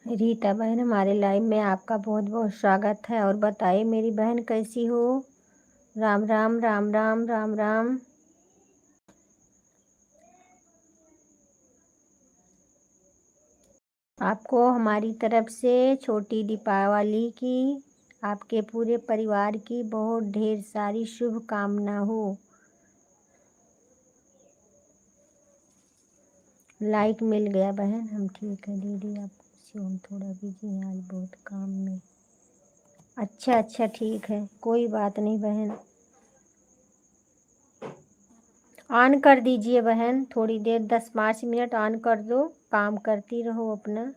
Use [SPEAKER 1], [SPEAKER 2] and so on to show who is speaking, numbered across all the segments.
[SPEAKER 1] रीता बहन, हमारे लाइव में आपका बहुत बहुत स्वागत है। और बताइए मेरी बहन कैसी हो। राम राम राम राम राम राम। आपको हमारी तरफ से छोटी दीपावली की, आपके पूरे परिवार की बहुत ढेर सारी शुभकामना हो। लाइक मिल गया बहन, हम ठीक है दीदी। आपसे हम थोड़ा बिजी हैं आज, बहुत काम में। अच्छा अच्छा, ठीक है, कोई बात नहीं बहन। ऑन कर दीजिए बहन, थोड़ी देर 10-5 मिनट ऑन कर दो, काम करती रहो अपना।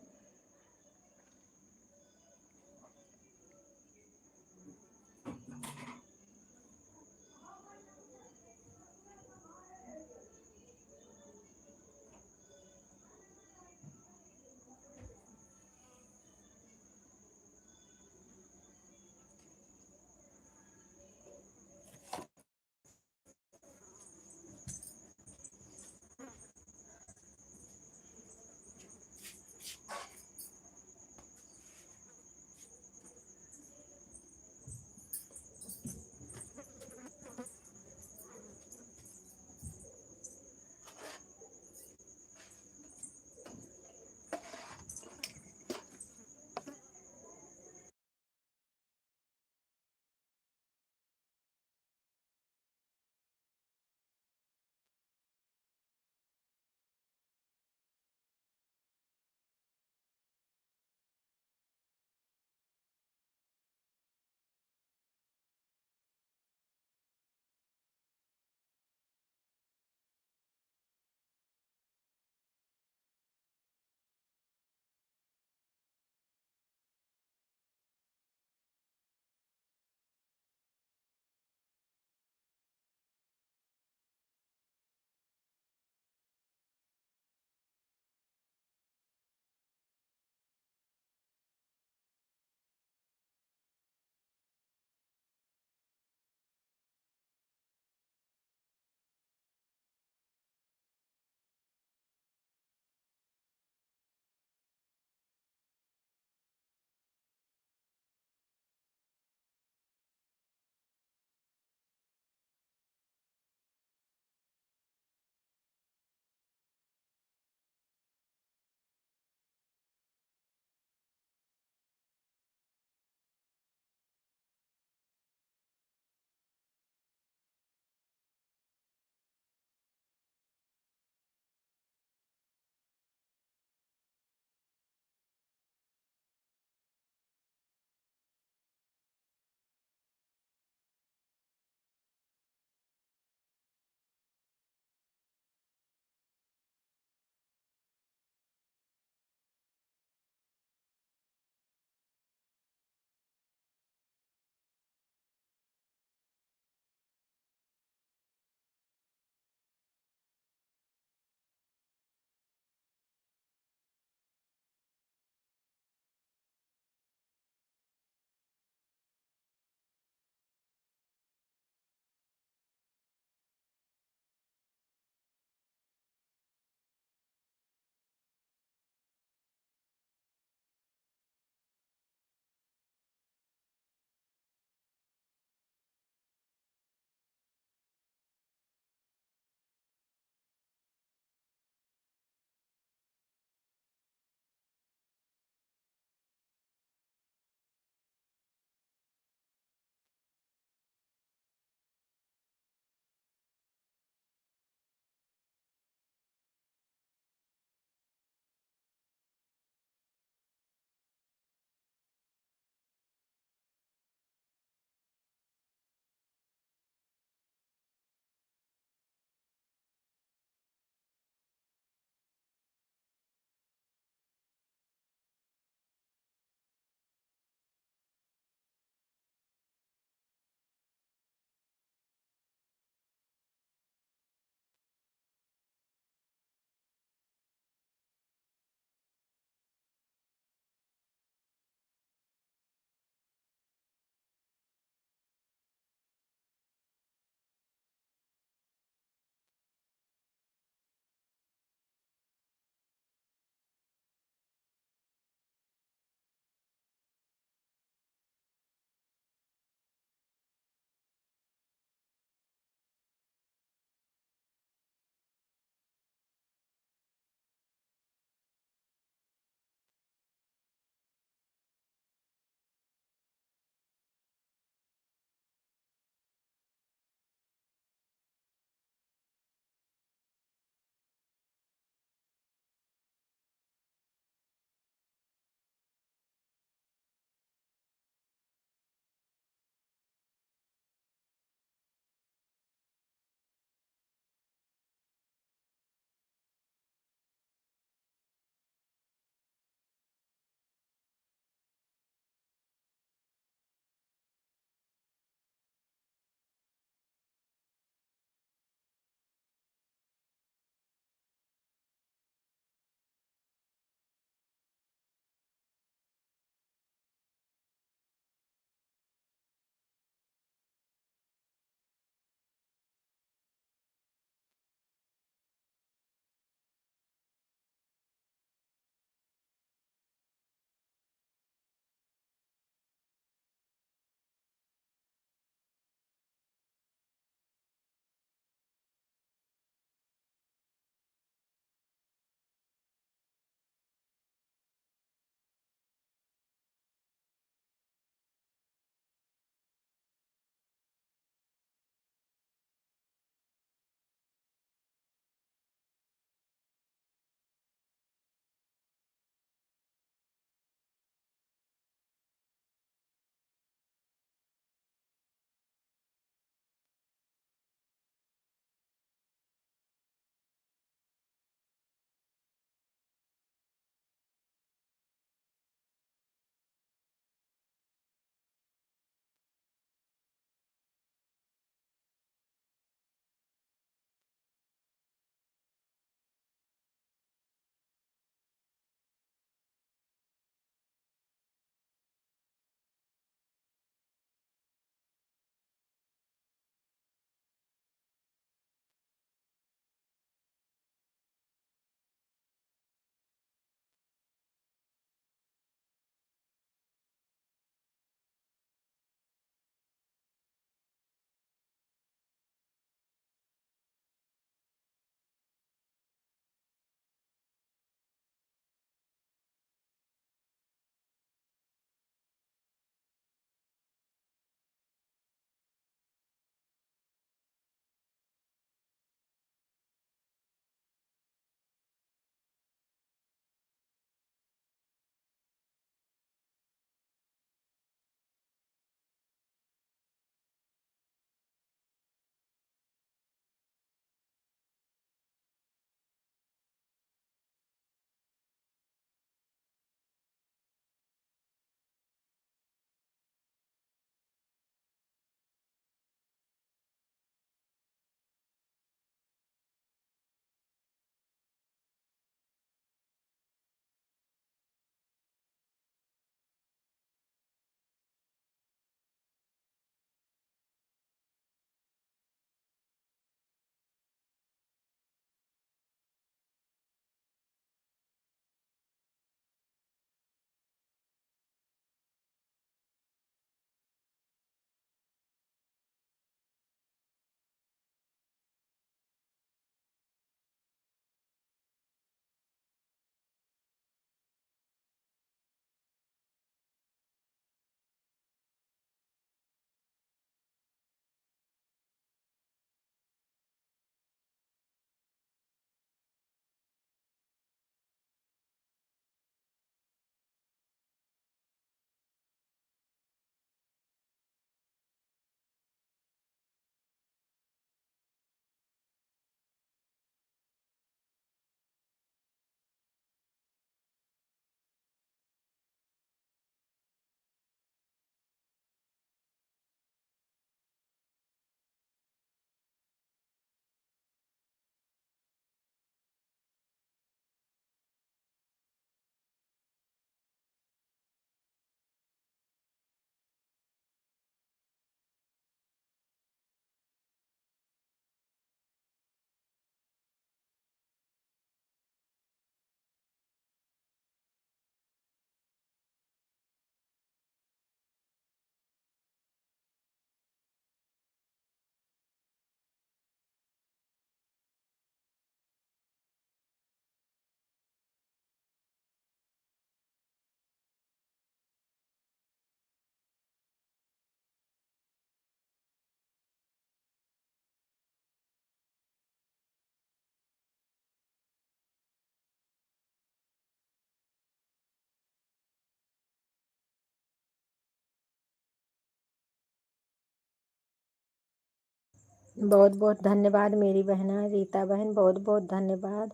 [SPEAKER 1] बहुत बहुत धन्यवाद मेरी बहना रीता बहन, बहुत बहुत धन्यवाद।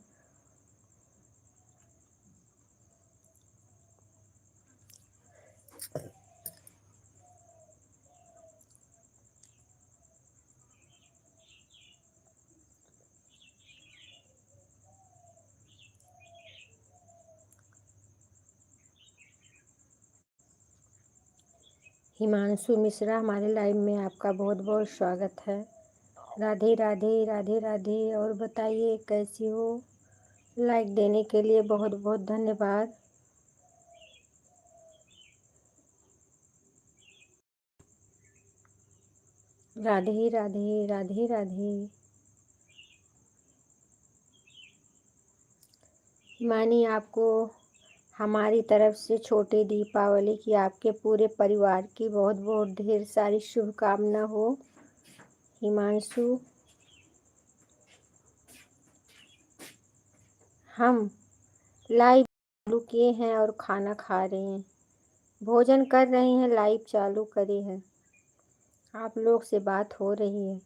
[SPEAKER 1] हिमांशु मिश्रा, हमारे लाइव में आपका बहुत बहुत स्वागत है। राधे राधे राधे राधे। और बताइए कैसी हो? लाइक देने के लिए बहुत बहुत धन्यवाद। राधे राधे राधे राधे। मानी आपको हमारी तरफ से छोटी दीपावली की, आपके पूरे परिवार की बहुत बहुत ढेर सारी शुभकामना हो। हिमांशु, हम लाइव चालू किए हैं और खाना खा रहे हैं, भोजन कर रहे हैं, लाइव चालू करे हैं, आप लोग से बात हो रही है।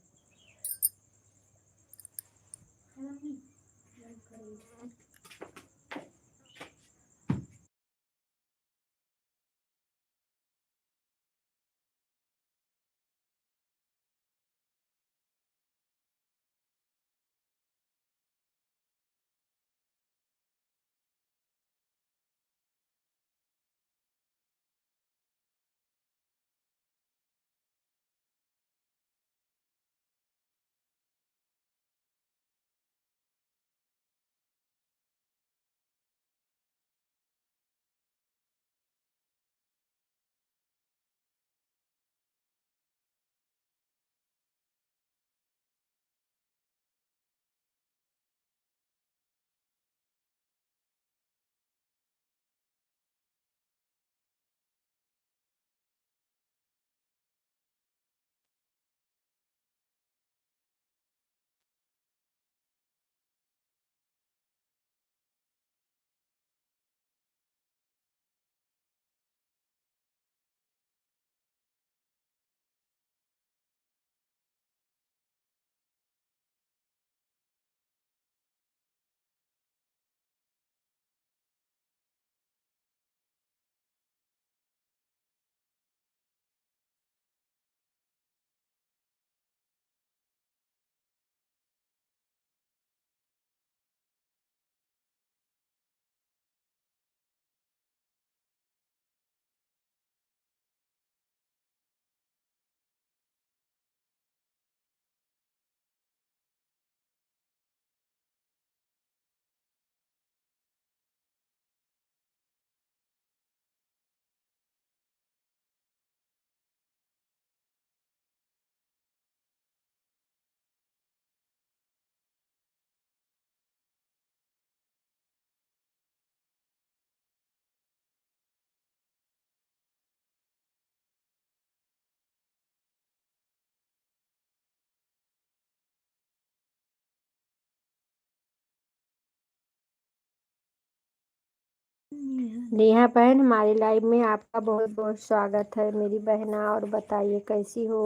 [SPEAKER 1] नेहा बहन, हमारे लाइव में आपका बहुत बहुत स्वागत है मेरी बहना। और बताइए कैसी हो?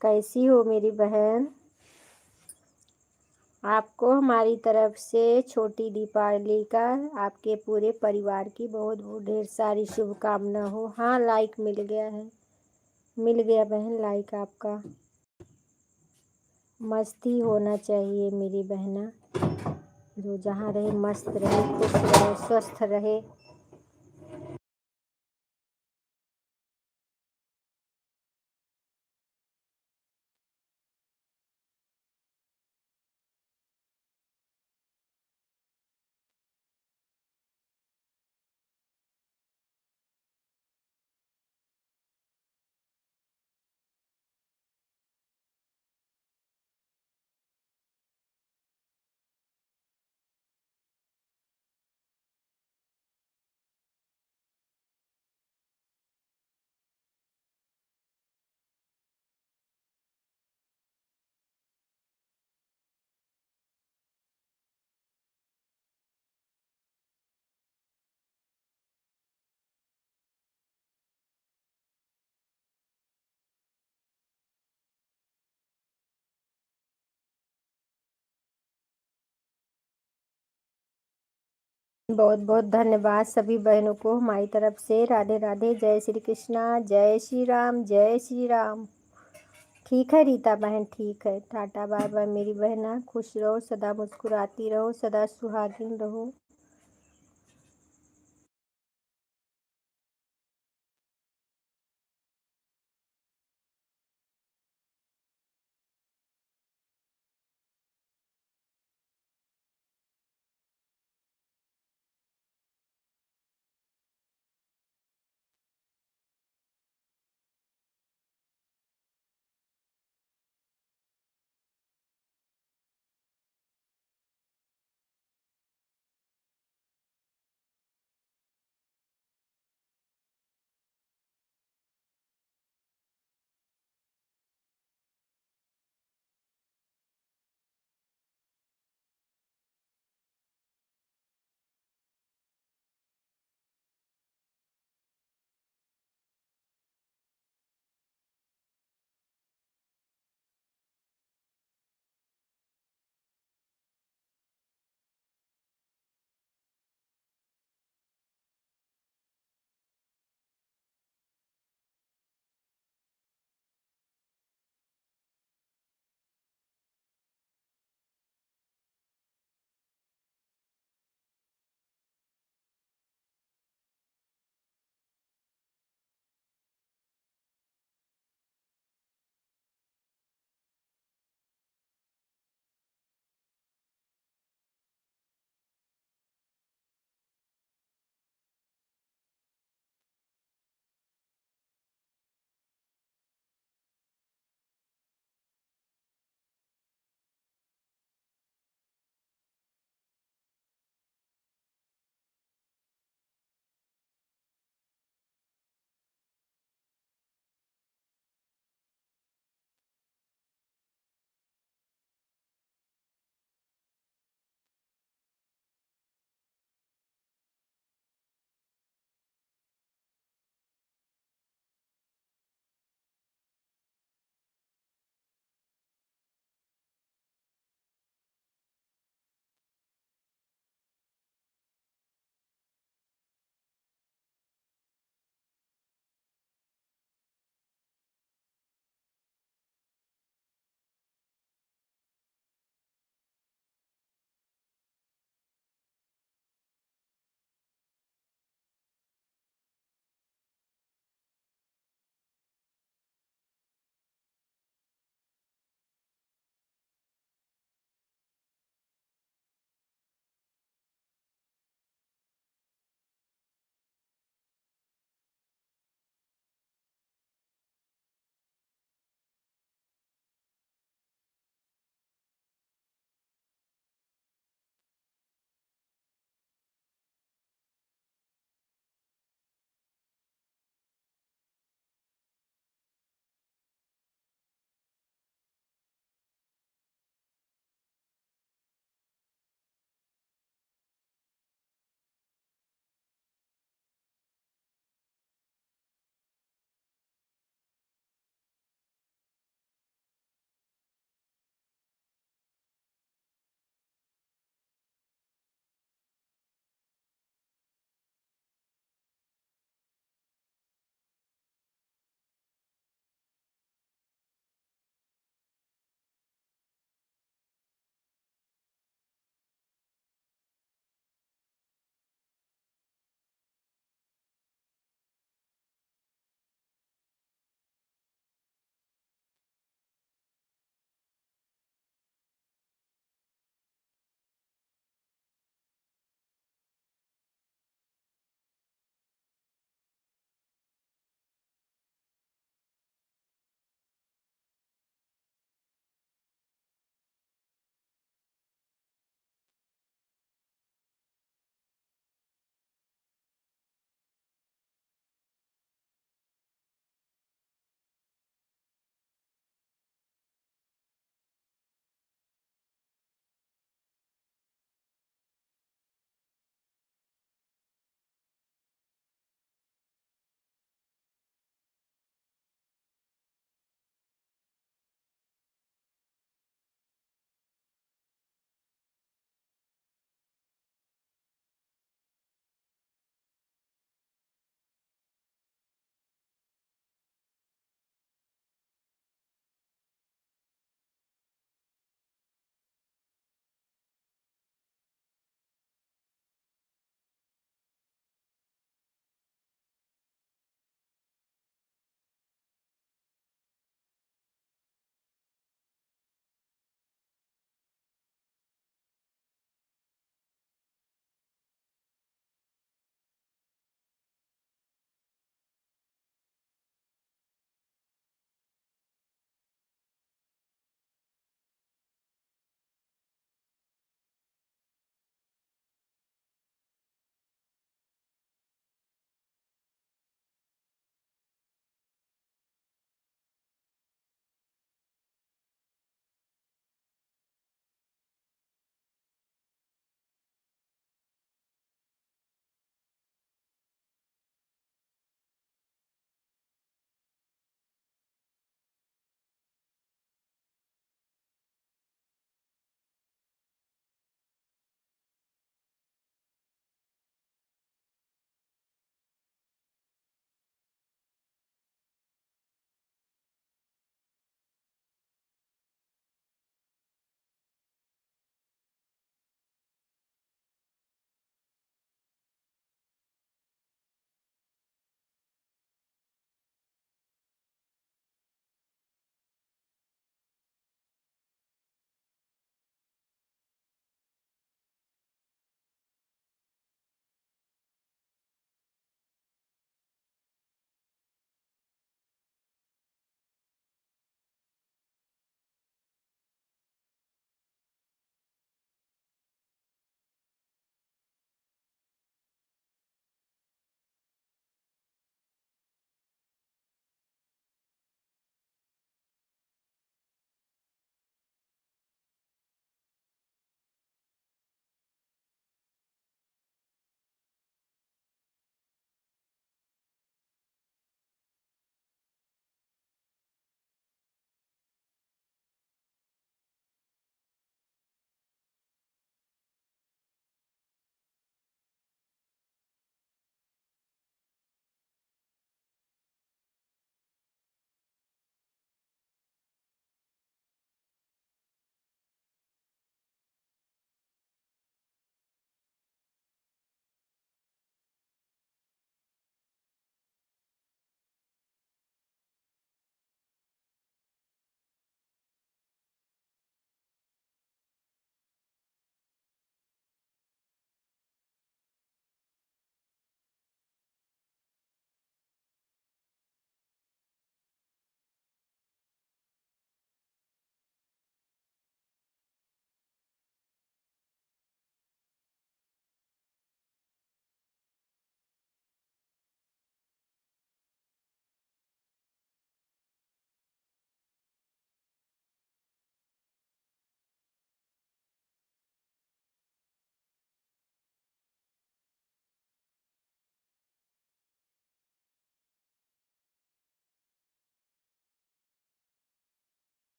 [SPEAKER 1] कैसी हो मेरी बहन? आपको हमारी तरफ से छोटी दीपावली का, आपके पूरे परिवार की बहुत बहुत ढेर सारी शुभकामना हो। हाँ, लाइक मिल गया है, मिल गया बहन लाइक आपका। मस्ती होना चाहिए मेरी बहना, जो जहाँ रहे मस्त रहे, खुश रहे, स्वस्थ रहे। बहुत बहुत धन्यवाद सभी बहनों को हमारी तरफ से। राधे राधे, जय श्री कृष्णा, जय श्री राम, जय श्री राम। ठीक है रीता बहन, ठीक है, टाटा बाय बाय मेरी बहना, खुश रहो, सदा मुस्कुराती रहो, सदा सुहागिन रहो।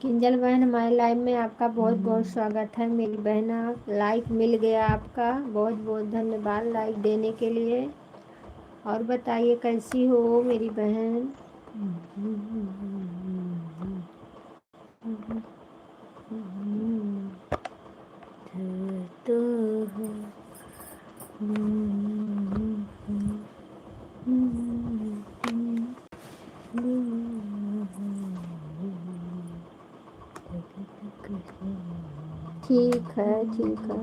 [SPEAKER 1] किंजल बहन, हमारे लाइव में आपका बहुत बहुत स्वागत है मेरी बहना। लाइक मिल गया आपका, बहुत बहुत धन्यवाद लाइक देने के लिए। और बताइए कैसी हो मेरी बहन। तो ठीक है, ठीक है।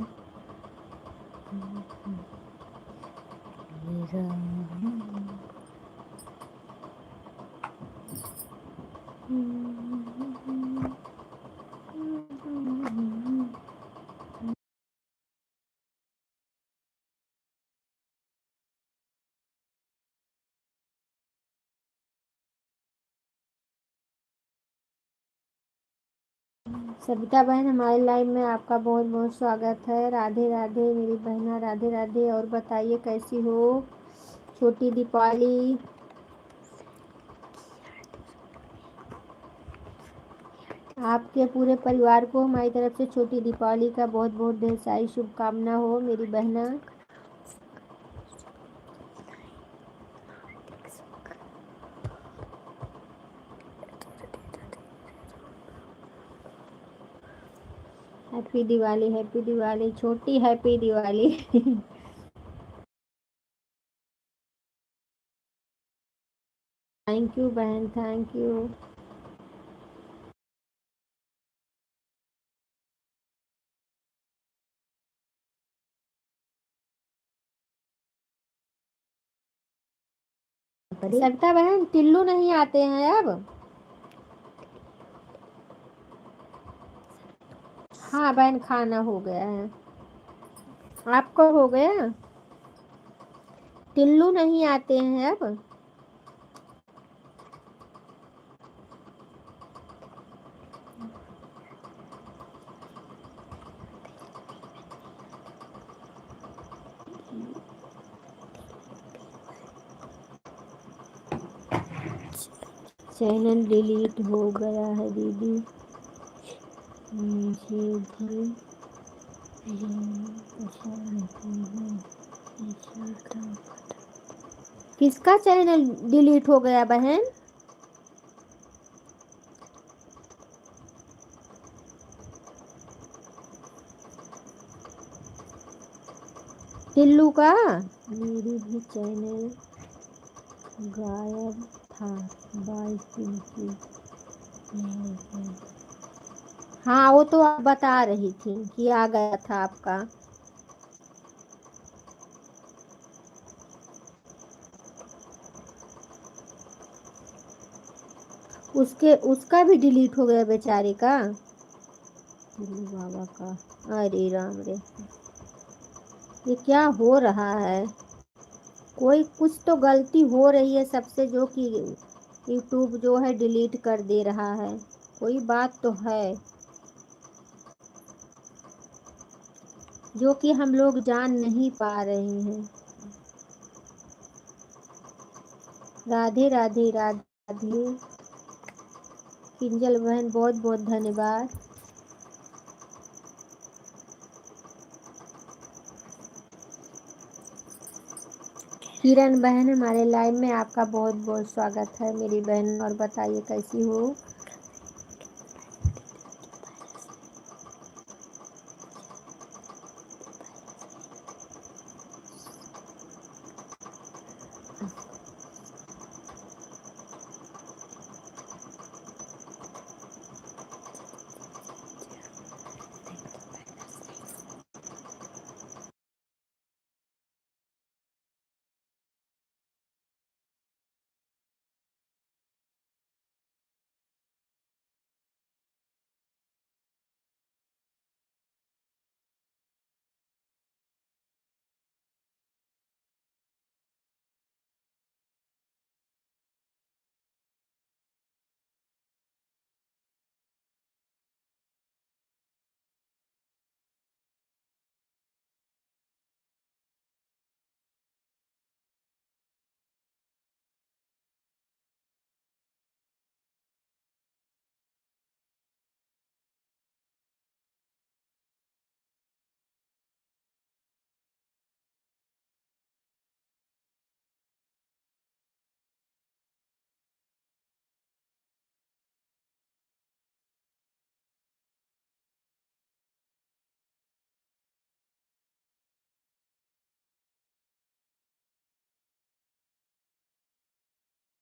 [SPEAKER 1] सविता बहन, हमारे लाइव में आपका बहुत बहुत स्वागत है। राधे राधे मेरी बहना, राधे राधे। और बताइए कैसी हो छोटी दीपाली। आपके पूरे परिवार को हमारी तरफ से छोटी दीपावली का बहुत बहुत ढेर सारी शुभकामना हो मेरी बहना। हैप्पी दिवाली छोटी, हैप्पी दिवाली। थैंक यू बहन, थैंक यू। सविता बहन, टिल्लू नहीं आते हैं अब। हाँ बहन, खाना हो गया है। आपको हो गया। टिल्लू नहीं आते हैं अब। चैनल डिलीट हो गया है दीदी, मुझे भी अच्छा नहीं है। किसका चैनल डिलीट हो गया बहन। टिल्लू का। मेरी भी चैनल गायब था 22 दिन की। हाँ वो तो आप बता रही थी कि आ गया था आपका। उसका भी डिलीट हो गया बेचारे का। टिल्लू बाबा का। अरे राम रे, ये क्या हो रहा है। कोई कुछ तो गलती हो रही है सबसे, जो कि यूट्यूब जो है डिलीट कर दे रहा है। कोई बात तो है जो कि हम लोग जान नहीं पा रहे हैं। राधे राधे राधे। किंजल बहन बहुत बहुत धन्यवाद। किरण बहन, हमारे लाइव में आपका बहुत बहुत स्वागत है मेरी बहन। और बताइए कैसी हो।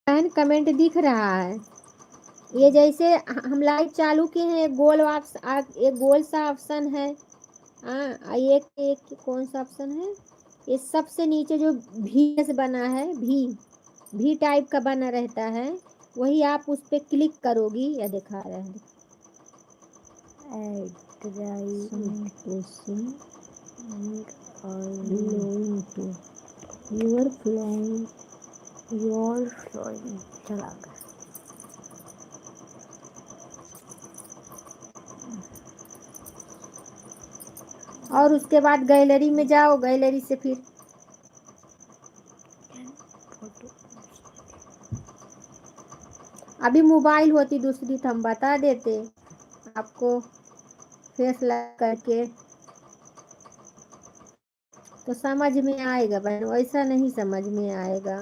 [SPEAKER 1] बहन कमेंट दिख रहा है। ये जैसे हम लाइव चालू किए हैं, एक गोल सा ऑप्शन है। हाँ, एक कौन सा ऑप्शन है, ये सबसे नीचे जो भी बना है, भी टाइप का बना रहता है, वही आप उस पर क्लिक करोगी। या दिखा रहा है चला गया। और उसके बाद गैलरी में जाओ, गैलरी से फिर अभी मोबाइल होती दूसरी तो हम बता देते आपको फेस लगा करके, तो समझ में आएगा बहन, वैसा नहीं समझ में आएगा।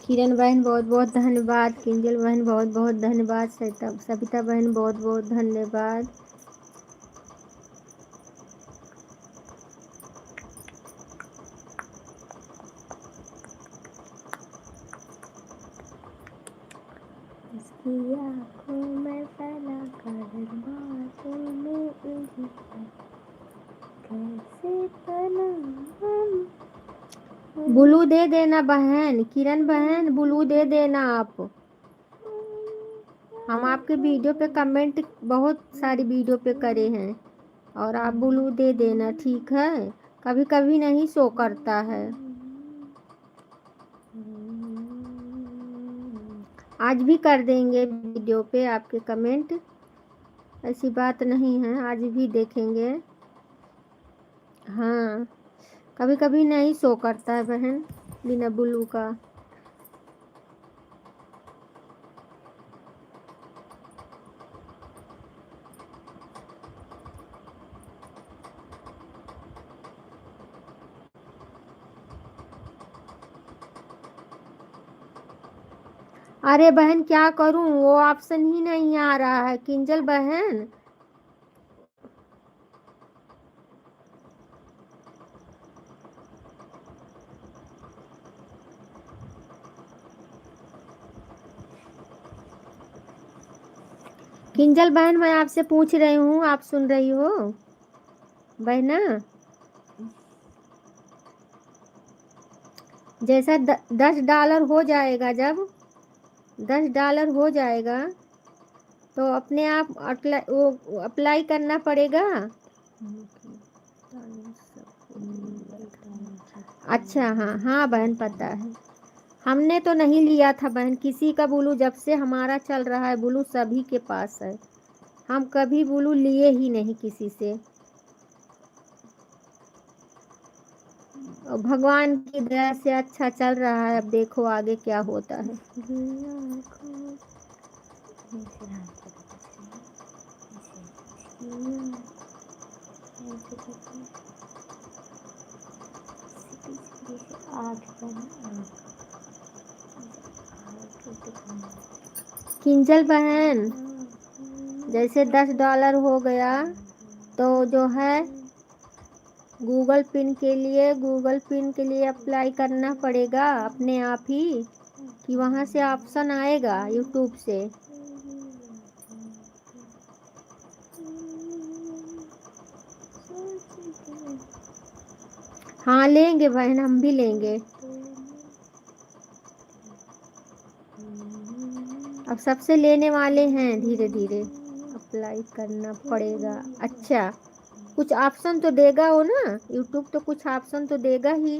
[SPEAKER 1] किरण बहन बहुत बहुत धन्यवाद, किंजल बहन बहुत बहुत धन्यवाद, सविता बहन बहुत बहुत धन्यवाद। इसकी आँखों में फैला कर बातों में उलझी कैसे तन्हा। ब्लू दे देना बहन, किरण बहन ब्लू दे देना आप। हम आपके वीडियो पे कमेंट बहुत सारी वीडियो पे करे हैं, और आप ब्लू दे देना, ठीक है। कभी कभी नहीं शो करता है। आज भी कर देंगे वीडियो पे आपके कमेंट, ऐसी बात नहीं है, आज भी देखेंगे। हाँ, कभी कभी नहीं शो करता है बहन बिना ब्लू का। अरे बहन क्या करूं, वो ऑप्शन ही नहीं आ रहा है किंजल बहन। किंजल बहन मैं आपसे पूछ रही हूँ, आप सुन रही हो बहना? जैसा $10 हो जाएगा, जब $10 हो जाएगा तो अपने आप वो अप्लाई करना पड़ेगा। अच्छा, हाँ हाँ बहन पता है, हमने तो नहीं लिया था बहन किसी का ब्लू। जब से हमारा चल रहा है ब्लू सभी के पास है, हम कभी ब्लू लिए ही नहीं किसी से। भगवान की दया से अच्छा चल रहा है। अब देखो आगे क्या होता है। किंजल बहन, जैसे $10 हो गया तो जो है गूगल पिन के लिए अप्लाई करना पड़ेगा अपने आप ही, कि वहाँ से ऑप्शन आएगा यूट्यूब से। हाँ लेंगे बहन, हम भी लेंगे। अब सबसे लेने वाले हैं, धीरे धीरे अप्लाई करना पड़ेगा। अच्छा, कुछ ऑप्शन तो देगा वो ना, यूट्यूब तो कुछ ऑप्शन तो देगा ही।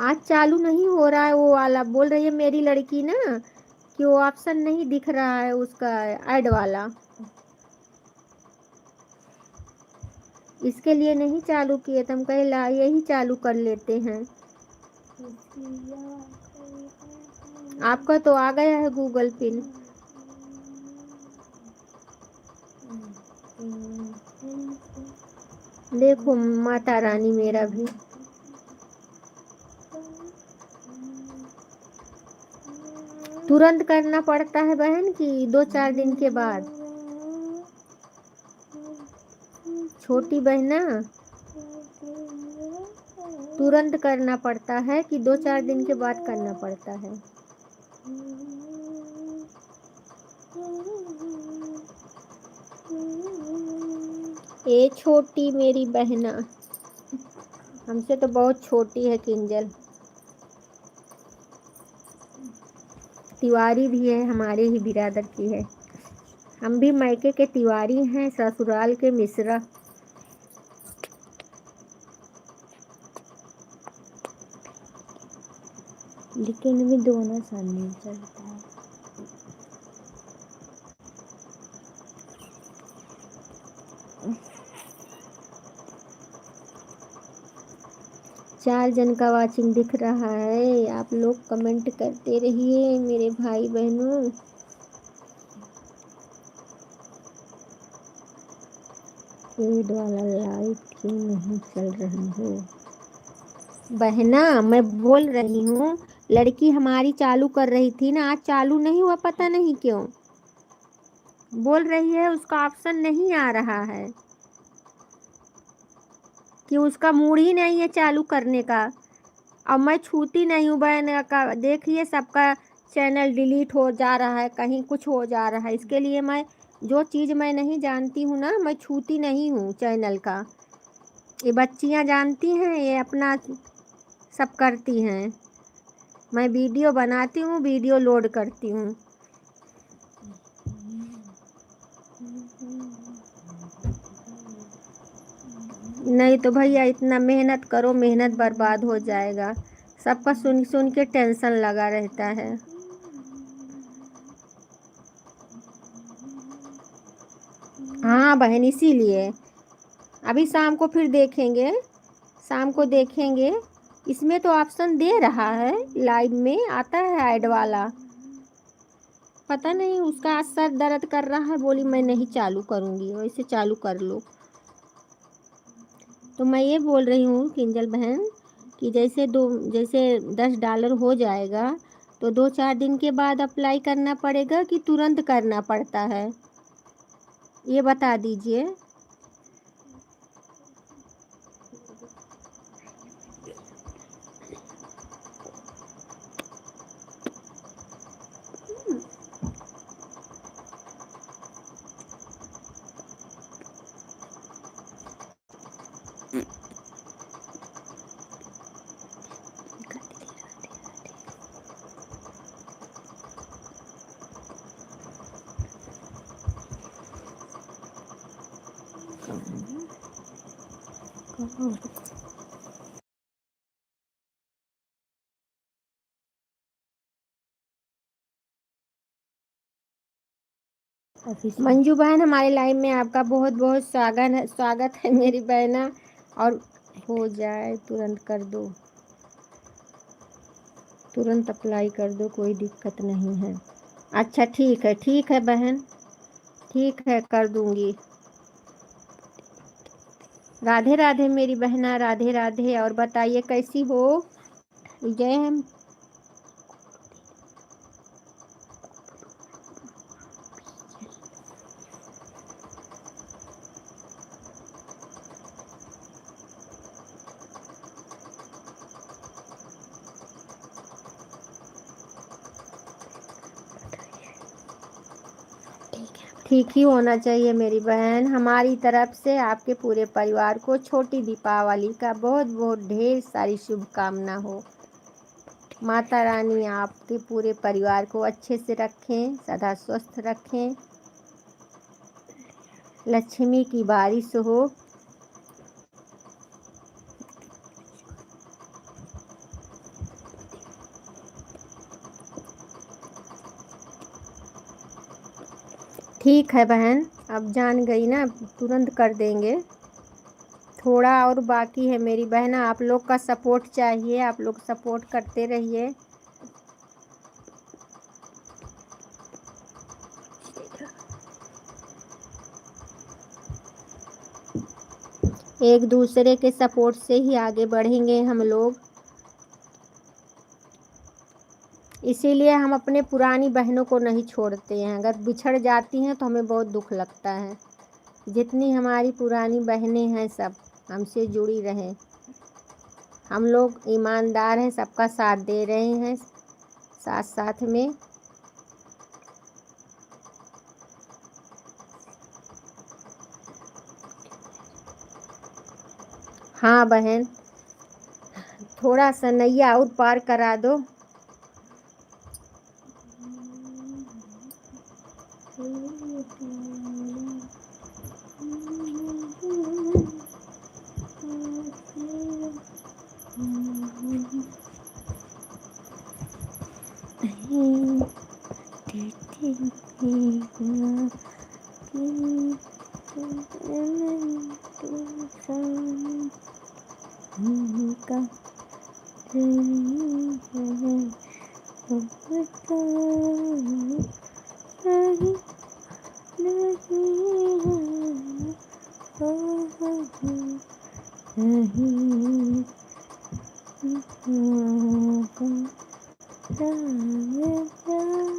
[SPEAKER 1] आज चालू नहीं हो रहा है वो वाला, बोल रही है मेरी लड़की ना कि वो ऑप्शन नहीं दिख रहा है उसका ऐड वाला, इसके लिए नहीं चालू किए। तो हम कहे ला यही चालू कर लेते हैं। आपका तो आ गया है गूगल पिन। देखो माता रानी मेरा भी। तुरंत करना पड़ता है बहन कि 2-4 दिन के बाद? छोटी बहना, तुरंत करना पड़ता है कि 2-4 दिन के बाद करना पड़ता है? ये छोटी मेरी बहना, हमसे तो बहुत छोटी है किंजल। तिवारी भी है, हमारे ही बिरादर की है। हम भी मायके के तिवारी हैं, ससुराल के मिश्रा। लेकिन भी दोनों सामने चलता है। चार जन का वाचिंग दिख रहा है। आप लोग कमेंट करते रहिए मेरे भाई बहनों। एड वाला लाइट क्यों नहीं चल रही है? बहना मैं बोल रही हूँ, लड़की हमारी चालू कर रही थी ना, आज चालू नहीं हुआ, पता नहीं क्यों। बोल रही है उसका ऑप्शन नहीं आ रहा है, कि उसका मूड ही नहीं है चालू करने का। अब मैं छूती नहीं हूँ बहन का, देखिए सबका चैनल डिलीट हो जा रहा है, कहीं कुछ हो जा रहा है। इसके लिए मैं जो चीज़ मैं नहीं जानती हूँ ना, मैं छूती नहीं हूँ चैनल का। ये बच्चियाँ जानती हैं, ये अपना सब करती हैं। मैं वीडियो बनाती हूँ, वीडियो लोड करती हूँ। नहीं तो भैया इतना मेहनत करो, मेहनत बर्बाद हो जाएगा। सबका सुन सुन के टेंशन लगा रहता है। हाँ बहन, इसीलिए अभी शाम को फिर देखेंगे, शाम को देखेंगे। इसमें तो ऑप्शन दे रहा है, लाइव में आता है ऐड वाला। पता नहीं उसका सर दर्द कर रहा है, बोली मैं नहीं चालू करूँगी, वैसे चालू कर लो। तो मैं ये बोल रही हूँ किंजल बहन कि जैसे $10 हो जाएगा तो 2-4 दिन के बाद अप्लाई करना पड़ेगा कि तुरंत करना पड़ता है, ये बता दीजिए। मंजू बहन, हमारे लाइव में आपका बहुत बहुत स्वागत है मेरी बहना। और हो जाए तुरंत कर दो, तुरंत अप्लाई कर दो, कोई दिक्कत नहीं है। अच्छा ठीक है बहन, ठीक है कर दूंगी। राधे राधे मेरी बहना, राधे राधे। और बताइए कैसी हो? जय हम। ठीक ही होना चाहिए मेरी बहन। हमारी तरफ से आपके पूरे परिवार को छोटी दीपावली का बहुत बहुत ढेर सारी शुभकामना हो। माता रानी आपके पूरे परिवार को अच्छे से रखें, सदा स्वस्थ रखें, लक्ष्मी की बारिश हो। ठीक है बहन, अब जान गई ना, तुरंत कर देंगे। थोड़ा और बाकी है मेरी बहना, आप लोग का सपोर्ट चाहिए, आप लोग सपोर्ट करते रहिए। एक दूसरे के सपोर्ट से ही आगे बढ़ेंगे हम लोग। इसीलिए हम अपने पुरानी बहनों को नहीं छोड़ते हैं। अगर बिछड़ जाती हैं तो हमें बहुत दुख लगता है। जितनी हमारी पुरानी बहनें हैं सब हमसे जुड़ी रहें। हम लोग ईमानदार हैं, सबका साथ दे रहे हैं साथ साथ में। हाँ बहन, थोड़ा सा नैया और पार करा दो।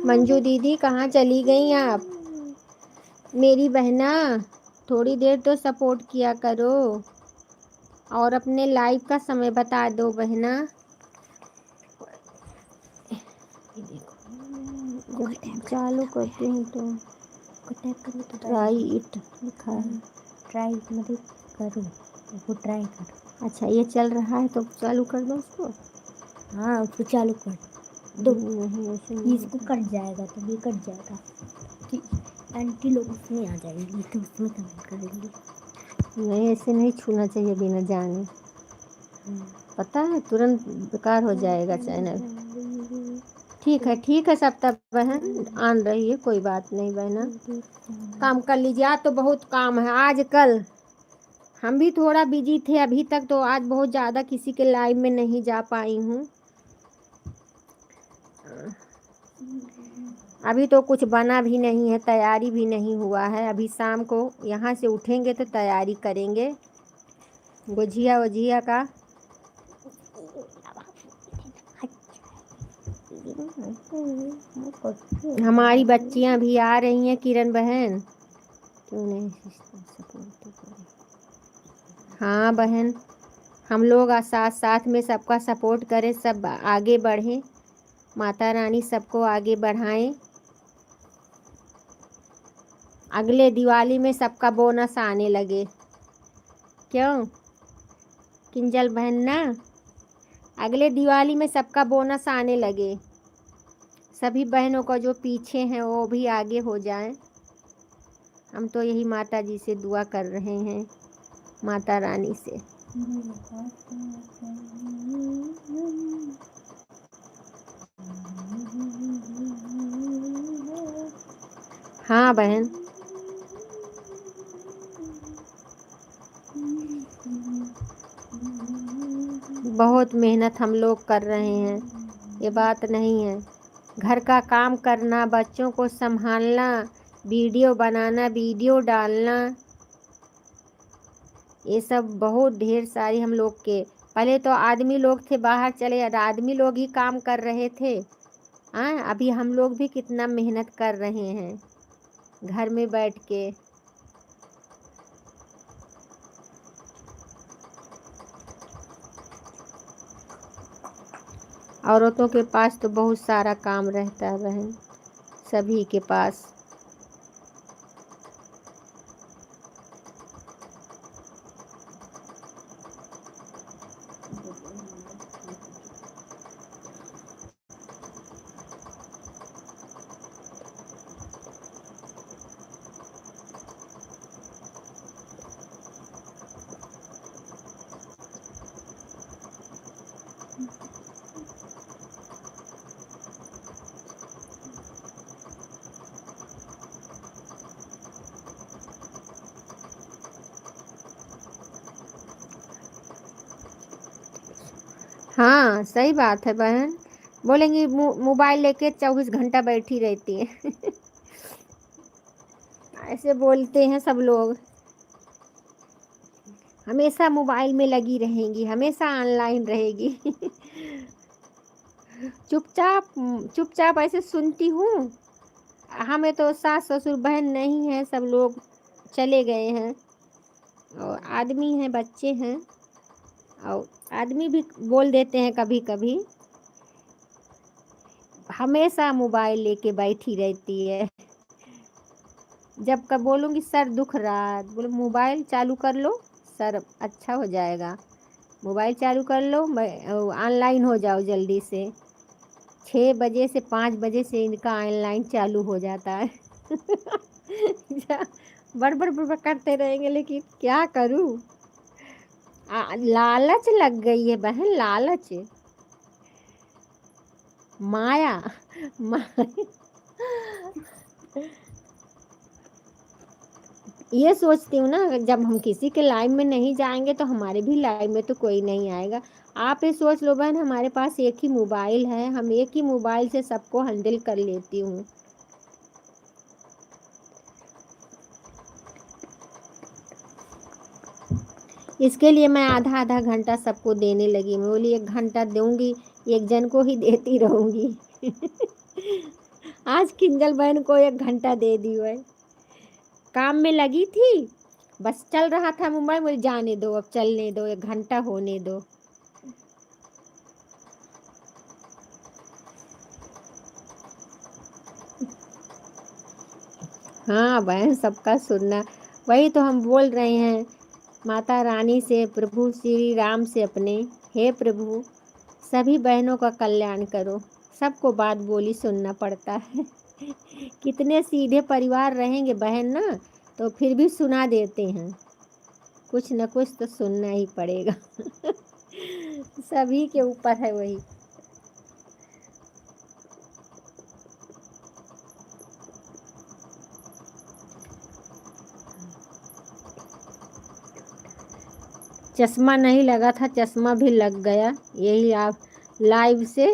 [SPEAKER 1] मंजू दीदी कहाँ चली गई आप मेरी बहना? थोड़ी देर तो सपोर्ट किया करो और अपने लाइव का समय बता दो बहना। जब चालू करती हूँ तो ट्राई इट लिखा है।
[SPEAKER 2] ट्राई मतलब करो, वो ट्राई करो।
[SPEAKER 1] अच्छा ये चल रहा है तो चालू कर दो उसको।
[SPEAKER 2] हाँ उसको चालू कर दो।
[SPEAKER 1] नहीं ऐसे नहीं
[SPEAKER 2] इसको कट जाएगा तो ये कट जाएगा, ठीक। आंटी लोग उसमें आ जाएंगी तो उसमें कमेंट करेंगे।
[SPEAKER 1] नहीं, ऐसे नहीं छूना चाहिए बिना जाने, पता है तुरंत बेकार हो जाएगा चैनल। ठीक है सब तब बहन आन रही है, कोई बात नहीं बहना, काम कर लीजिए। आज तो बहुत काम है, आज कल हम भी थोड़ा बिजी थे अभी तक, तो आज बहुत ज़्यादा किसी के लाइव में नहीं जा पाई हूँ। अभी तो कुछ बना भी नहीं है, तैयारी भी नहीं हुआ है। अभी शाम को यहाँ से उठेंगे तो तैयारी करेंगे गुजिया वजिया का। हमारी बच्चियाँ भी आ रही हैं किरण बहन, क्यों नहीं सपोर्ट करें। हाँ बहन, हम लोग साथ साथ में सबका सपोर्ट करें, सब आगे बढ़ें, माता रानी सबको आगे बढ़ाएं। अगले दिवाली में सबका बोनस आने लगे, क्यों किंजल बहन ना? अगले दिवाली में सबका बोनस आने लगे, सभी बहनों को जो पीछे हैं वो भी आगे हो जाएं। हम तो यही माता जी से दुआ कर रहे हैं, माता रानी से। हाँ बहन, बहुत मेहनत हम लोग कर रहे हैं, ये बात नहीं है। घर का काम करना, बच्चों को संभालना, वीडियो बनाना, वीडियो डालना, ये सब बहुत ढेर सारी हम लोग के। पहले तो आदमी लोग थे बाहर चले, आदमी लोग ही काम कर रहे थे। हाँ, अभी हम लोग भी कितना मेहनत कर रहे हैं घर में बैठ के। औरतों के पास तो बहुत सारा काम रहता है बहन, सभी के पास। हाँ सही बात है बहन, बोलेंगी मोबाइल लेके 24 घंटा बैठी रहती है। ऐसे बोलते हैं सब लोग, हमेशा मोबाइल में लगी रहेंगी, हमेशा ऑनलाइन रहेगी। चुपचाप चुपचाप ऐसे सुनती हूँ। हमें तो सास ससुर बहन नहीं है, सब लोग चले गए हैं, और आदमी हैं, बच्चे हैं, और आदमी भी बोल देते हैं कभी कभी, हमेशा मोबाइल लेके बैठी रहती है। जब कब बोलूँगी सर दुख रहा है, बोले मोबाइल चालू कर लो, सर अच्छा हो जाएगा, मोबाइल चालू कर लो, ऑनलाइन हो जाओ जल्दी से। 6 बजे से 5 बजे से इनका ऑनलाइन चालू हो जाता है। बड़बड़ बड़बड़ करते रहेंगे, लेकिन क्या करूँ, लालच लग गई है बहन, लालच, माया, माया। ये सोचती हूँ ना, जब हम किसी के लाइफ में नहीं जाएंगे तो हमारे भी लाइफ में तो कोई नहीं आएगा। आप ये सोच लो बहन, हमारे पास एक ही मोबाइल है, हम एक ही मोबाइल से सबको हैंडल कर लेती हूँ। इसके लिए मैं आधा आधा घंटा सबको देने लगी, मैं बोली 1 घंटा दूंगी, एक जन को ही देती रहूंगी। आज किंजल बहन को 1 घंटा दे दी है, काम में लगी थी, बस चल रहा था मोबाइल, मुझे जाने दो, अब चलने दो, 1 घंटा होने दो। हाँ बहन, सबका सुनना, वही तो हम बोल रहे हैं माता रानी से, प्रभु श्री राम से अपने, हे प्रभु सभी बहनों का कल्याण करो। सबको बात बोली सुनना पड़ता है। कितने सीधे परिवार रहेंगे बहन ना, तो फिर भी सुना देते हैं, कुछ न कुछ तो सुनना ही पड़ेगा। सभी के ऊपर है वही। चश्मा नहीं लगा था, चश्मा भी लग गया, यही आप लाइव से।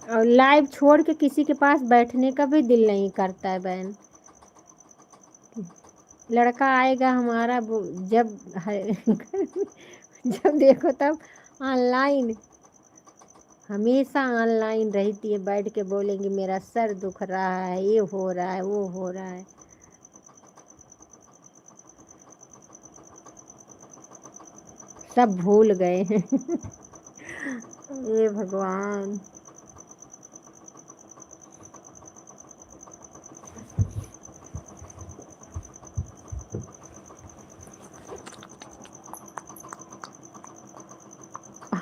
[SPEAKER 1] और लाइव छोड़ के किसी के पास बैठने का भी दिल नहीं करता है बहन। लड़का आएगा हमारा जब जब देखो तब ऑनलाइन, हमेशा ऑनलाइन रहती है, बैठ के बोलेंगी मेरा सर दुख रहा है, ये हो रहा है, वो हो रहा है। सब भूल गए हैं। ये भगवान।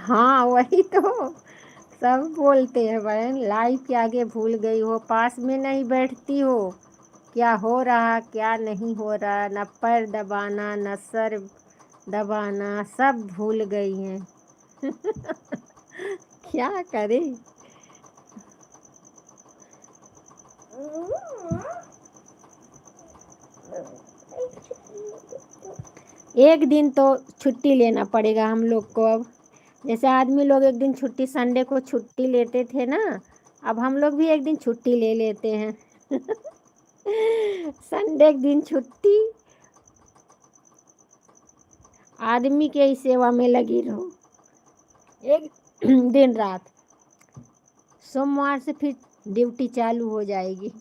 [SPEAKER 1] हाँ वही तो सब बोलते हैं बहन, लाइफ के आगे भूल गई हो, पास में नहीं बैठती हो, क्या हो रहा क्या नहीं हो रहा, न पैर दबाना न सर दबाना, सब भूल गई हैं। क्या करें। एक दिन तो छुट्टी लेना पड़ेगा हम लोग को अब। जैसे आदमी लोग एक दिन छुट्टी, संडे को छुट्टी लेते थे ना, अब हम लोग भी एक दिन छुट्टी ले लेते हैं। संडे के दिन छुट्टी, आदमी के ही सेवा में लगी रहो एक दिन रात। सोमवार से फिर ड्यूटी चालू हो जाएगी।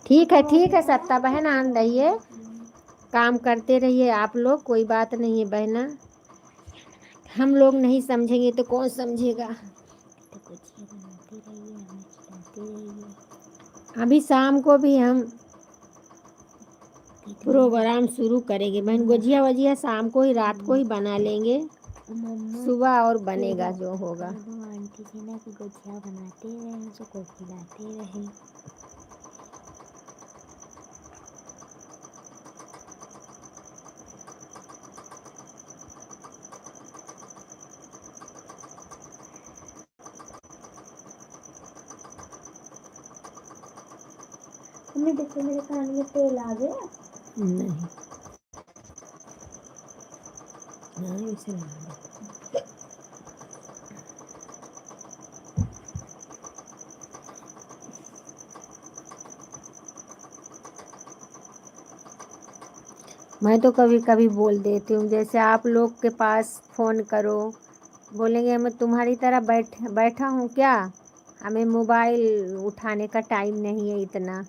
[SPEAKER 1] ठीक है सत्ता बहन, आन रहिए, काम करते रहिए आप लोग, कोई बात नहीं है बहना। हम लोग नहीं समझेंगे तो कौन समझेगा।
[SPEAKER 2] तो कुछ ये बनाते रहिए, हमें खिलाते रहिए।
[SPEAKER 1] अभी शाम को भी हम
[SPEAKER 2] कितनी
[SPEAKER 1] प्रोग्राम शुरू करेंगे बहन, गुजिया वजिया शाम को ही, रात को ही बना लेंगे,
[SPEAKER 2] मम्मा
[SPEAKER 1] सुबह और बनेगा जो होगा।
[SPEAKER 2] कह दो आंटी से ना कि गुजिया बनाते रहे, हम सबको खिलाते रहे। मम्मी देखो मेरे कान में तेल आ गया।
[SPEAKER 1] नहीं नहीं, उसे लगा दे। मैं तो कभी कभी बोल देती हूँ, जैसे आप लोग के पास फ़ोन करो, बोलेंगे मैं तुम्हारी तरह बैठा हूँ क्या, हमें मोबाइल उठाने का टाइम नहीं है इतना।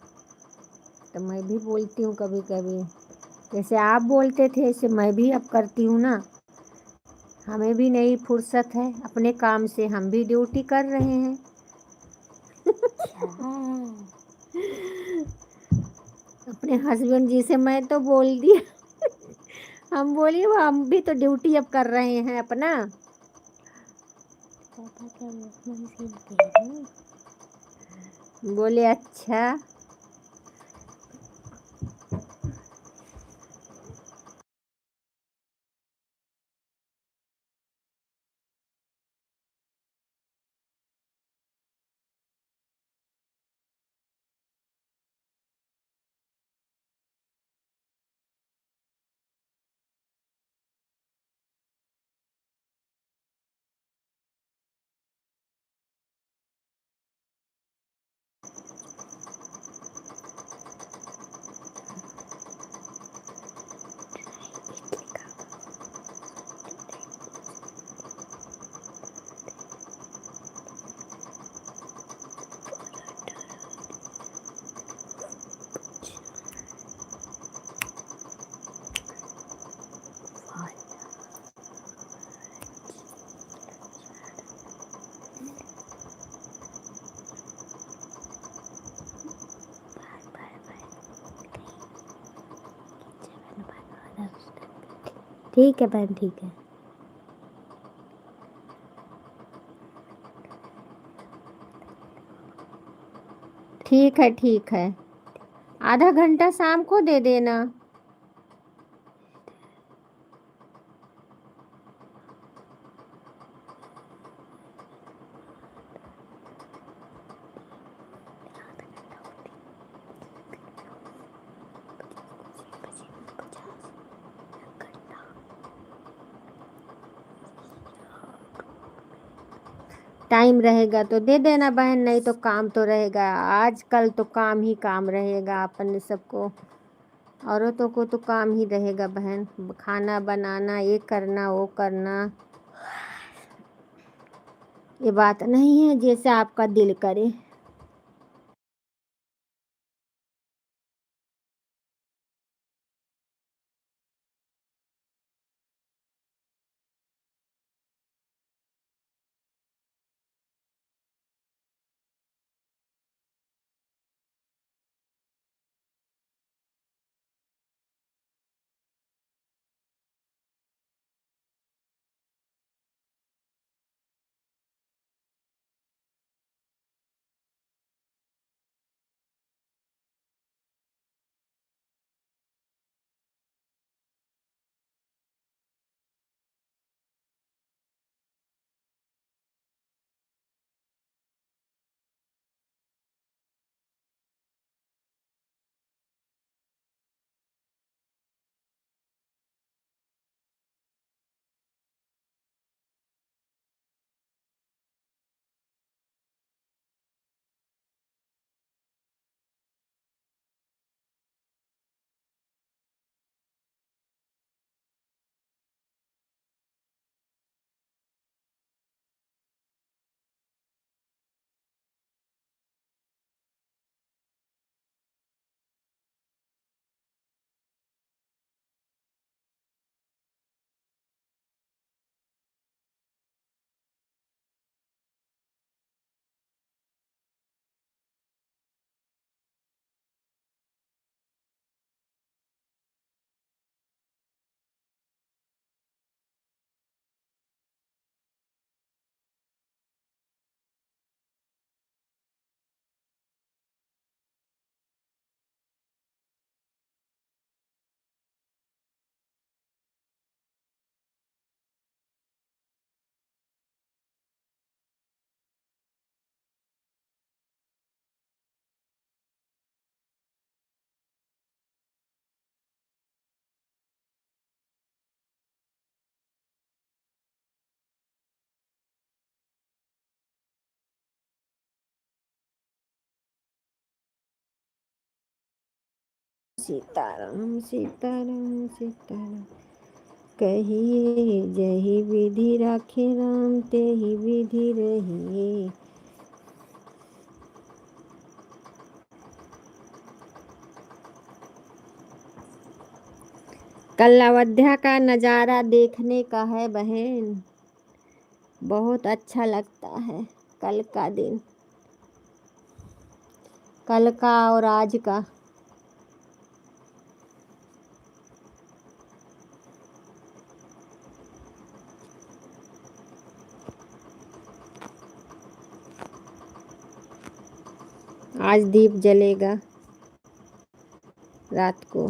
[SPEAKER 1] तो मैं भी बोलती हूँ कभी कभी, जैसे आप बोलते थे ऐसे मैं भी अब करती हूँ ना। हमें भी नहीं फुर्सत है अपने काम से, हम भी ड्यूटी कर रहे हैं। अपने हस्बैंड जी से मैं तो बोल दिया। हम बोलिए वो, हम भी तो ड्यूटी अब कर रहे हैं अपना।
[SPEAKER 2] पापा क्या वॉशमैन मशीन कह दूँ?
[SPEAKER 1] बोले अच्छा।
[SPEAKER 2] ठीक है बहन, ठीक है।
[SPEAKER 1] ठीक है, आधा घंटा शाम को दे देना। टाइम रहेगा तो दे देना बहन, नहीं तो काम तो रहेगा, आजकल तो काम ही काम रहेगा अपन सबको, औरतों को तो काम ही रहेगा बहन, खाना बनाना, ये करना वो करना। ये बात नहीं है जैसे आपका दिल करे। सीताराम सीताराम सीताराम। कहिए जही विधि राखे राम, तेहि विधि रहिए। कल अयोध्या का नज़ारा देखने का है बहन, बहुत अच्छा लगता है। कल का दिन, कल का और आज का। आज दीप जलेगा रात को।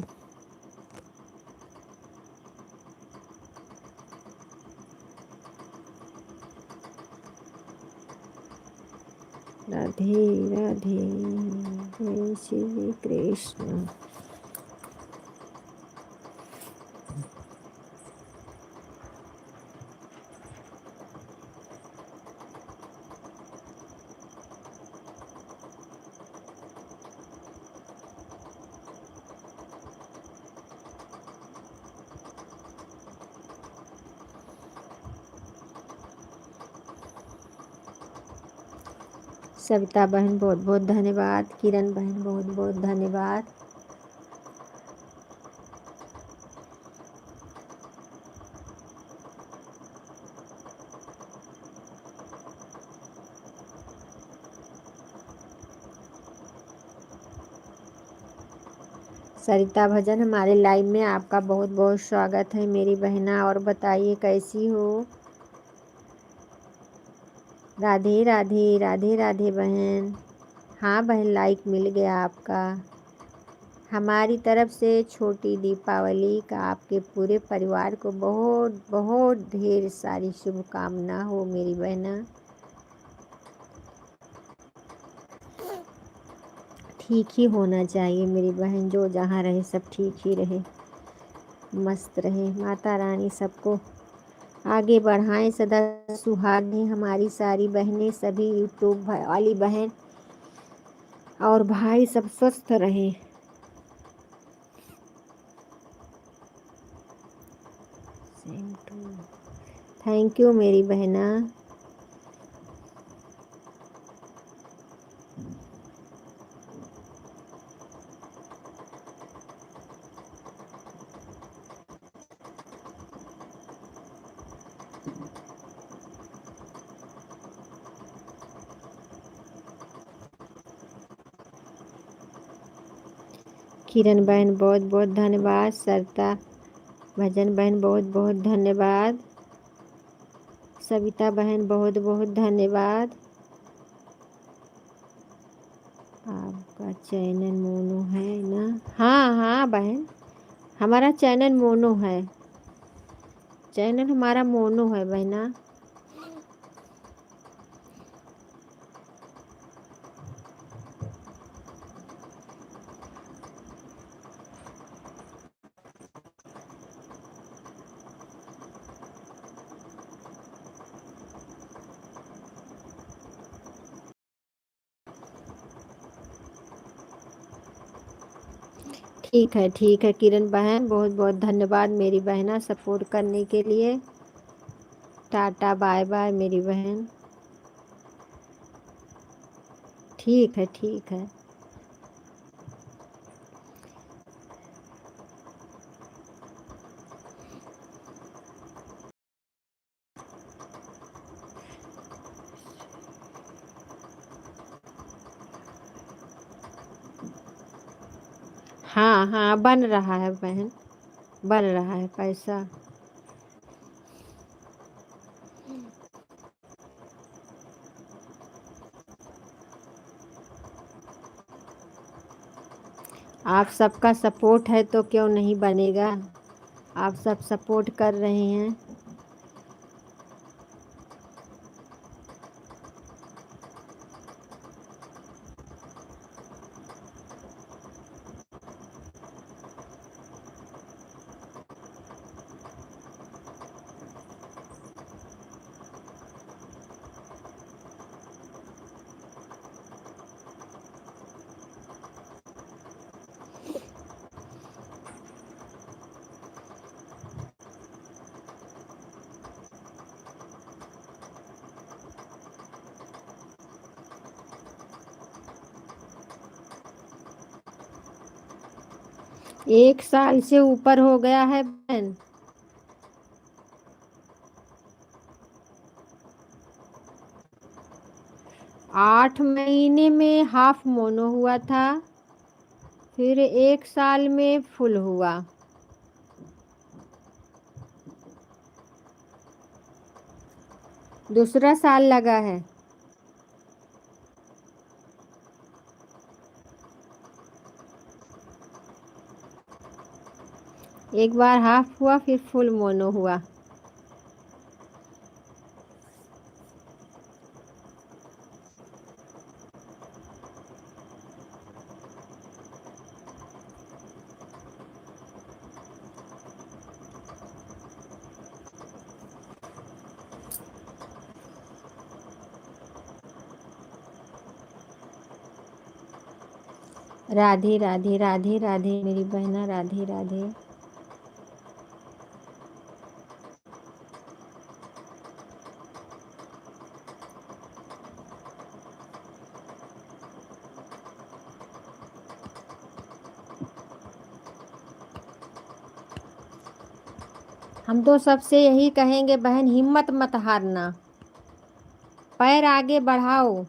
[SPEAKER 1] राधे राधे, जय श्री कृष्ण। सविता बहन बहुत बहुत धन्यवाद। किरण बहन बहुत बहुत धन्यवाद। सरिता भजन हमारे लाइव में आपका बहुत बहुत स्वागत है मेरी बहना। और बताइए कैसी हो। राधे राधे राधे राधे बहन। हाँ बहन, लाइक मिल गया आपका। हमारी तरफ से छोटी दीपावली का आपके पूरे परिवार को बहुत बहुत ढेर सारी शुभकामना हो मेरी बहना। ठीक ही होना चाहिए मेरी बहन, जो जहाँ रहे सब ठीक ही रहे, मस्त रहे। माता रानी सबको आगे बढ़ाएं, सदा सुहागें हमारी सारी बहनें, सभी यूट्यूब वाली बहन और भाई सब स्वस्थ रहें। थैंक यू मेरी बहना। किरण बहन बहुत बहुत धन्यवाद। सरिता भजन बहन बहुत बहुत धन्यवाद। सविता बहन बहुत बहुत धन्यवाद। आपका चैनल मोनो है ना? हाँ हाँ बहन, हमारा चैनल मोनो है। चैनल हमारा मोनो है बहना। ठीक है किरण बहन, बहुत बहुत धन्यवाद मेरी बहना सपोर्ट करने के लिए। टाटा बाय बाय मेरी बहन। ठीक है। हाँ हाँ, बन रहा है बहन, बन रहा है पैसा। आप सबका सपोर्ट है तो क्यों नहीं बनेगा। आप सब सपोर्ट कर रहे हैं। 1 साल से ऊपर हो गया है बहन। 8 महीने में हाफ मोनो हुआ था, फिर 1 साल में फुल हुआ। दूसरा साल लगा है। एक बार हाफ हुआ फिर फुल मोनो हुआ। राधे राधे राधे राधे मेरी बहना, राधे राधे। हम तो सबसे यही कहेंगे बहन, हिम्मत मत हारना, पैर आगे बढ़ाओ।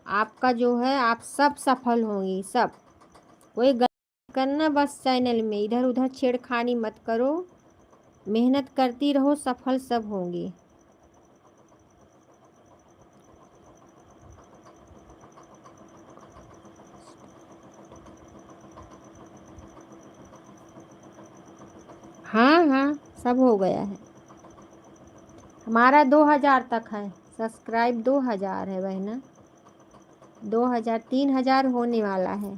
[SPEAKER 1] आपका जो है, आप सब सफल होंगी, सब। कोई गलती करना बस चैनल में, इधर उधर छेड़खानी मत करो, मेहनत करती रहो, सफल सब होंगी। हाँ हाँ, सब हो गया है। हमारा 2000 तक है सब्सक्राइब, 2000 है बहना, 2000, 3000 होने वाला है।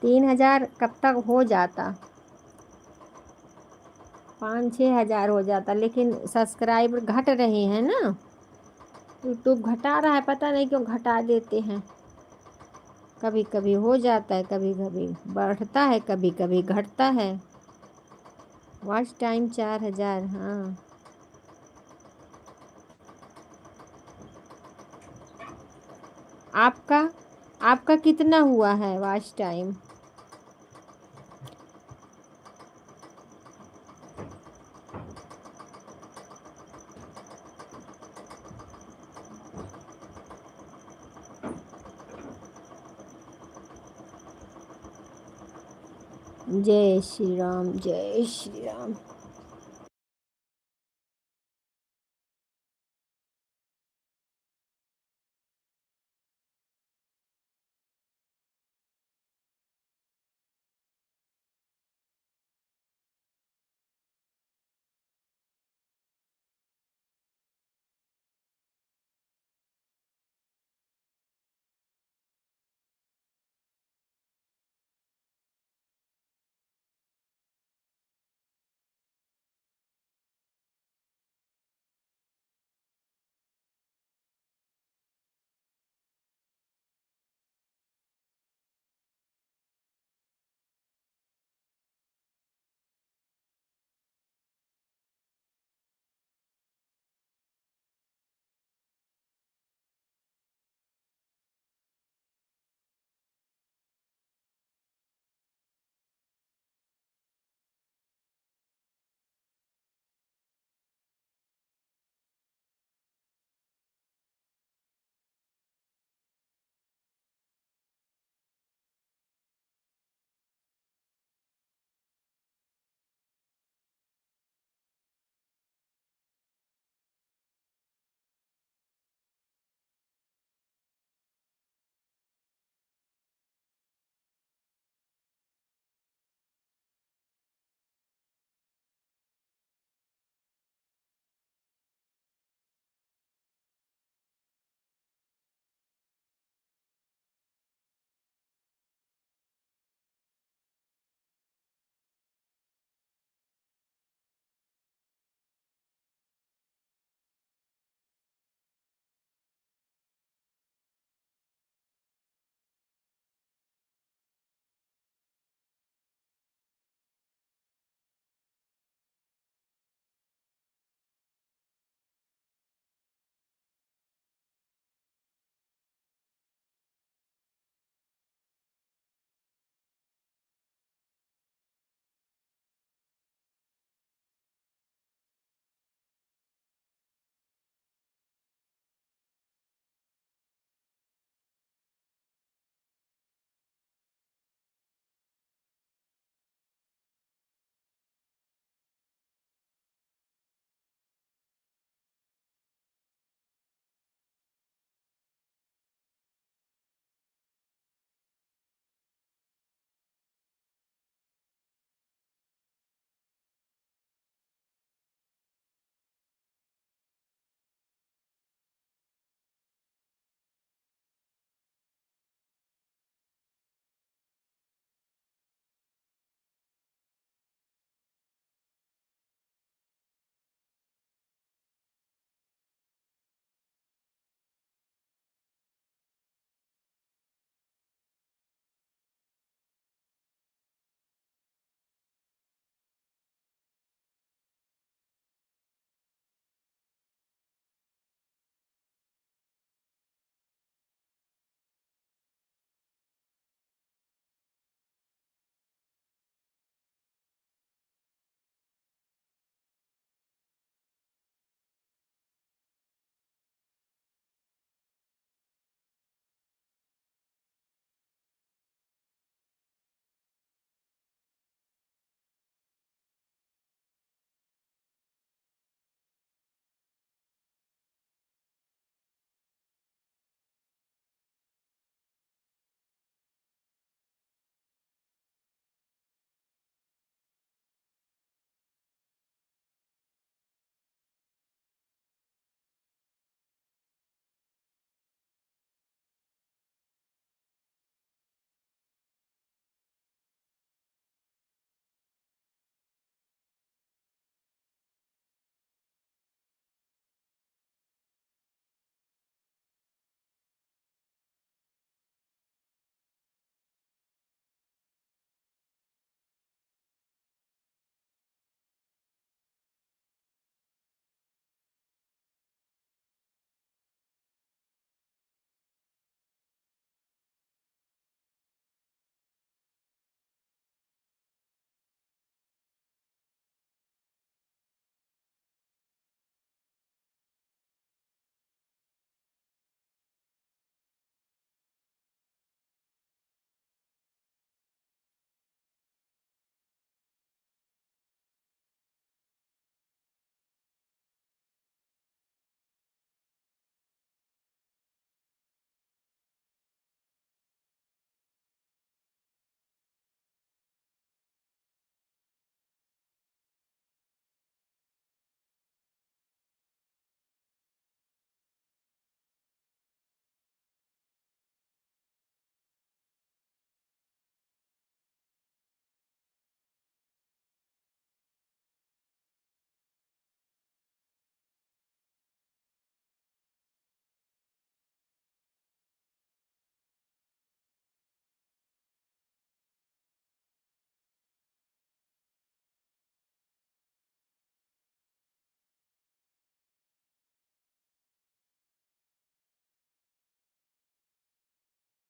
[SPEAKER 1] 3000 कब तक हो जाता, 5-6 हज़ार हो जाता, लेकिन सब्सक्राइबर घट रहे हैं ना, यूट्यूब घटा रहा है, पता नहीं क्यों घटा देते हैं। कभी कभी हो जाता है, कभी कभी बढ़ता है, कभी कभी घटता है। वॉच टाइम 4000, हाँ। आपका आपका कितना हुआ है वॉच टाइम? जय श्री राम, जय श्री राम।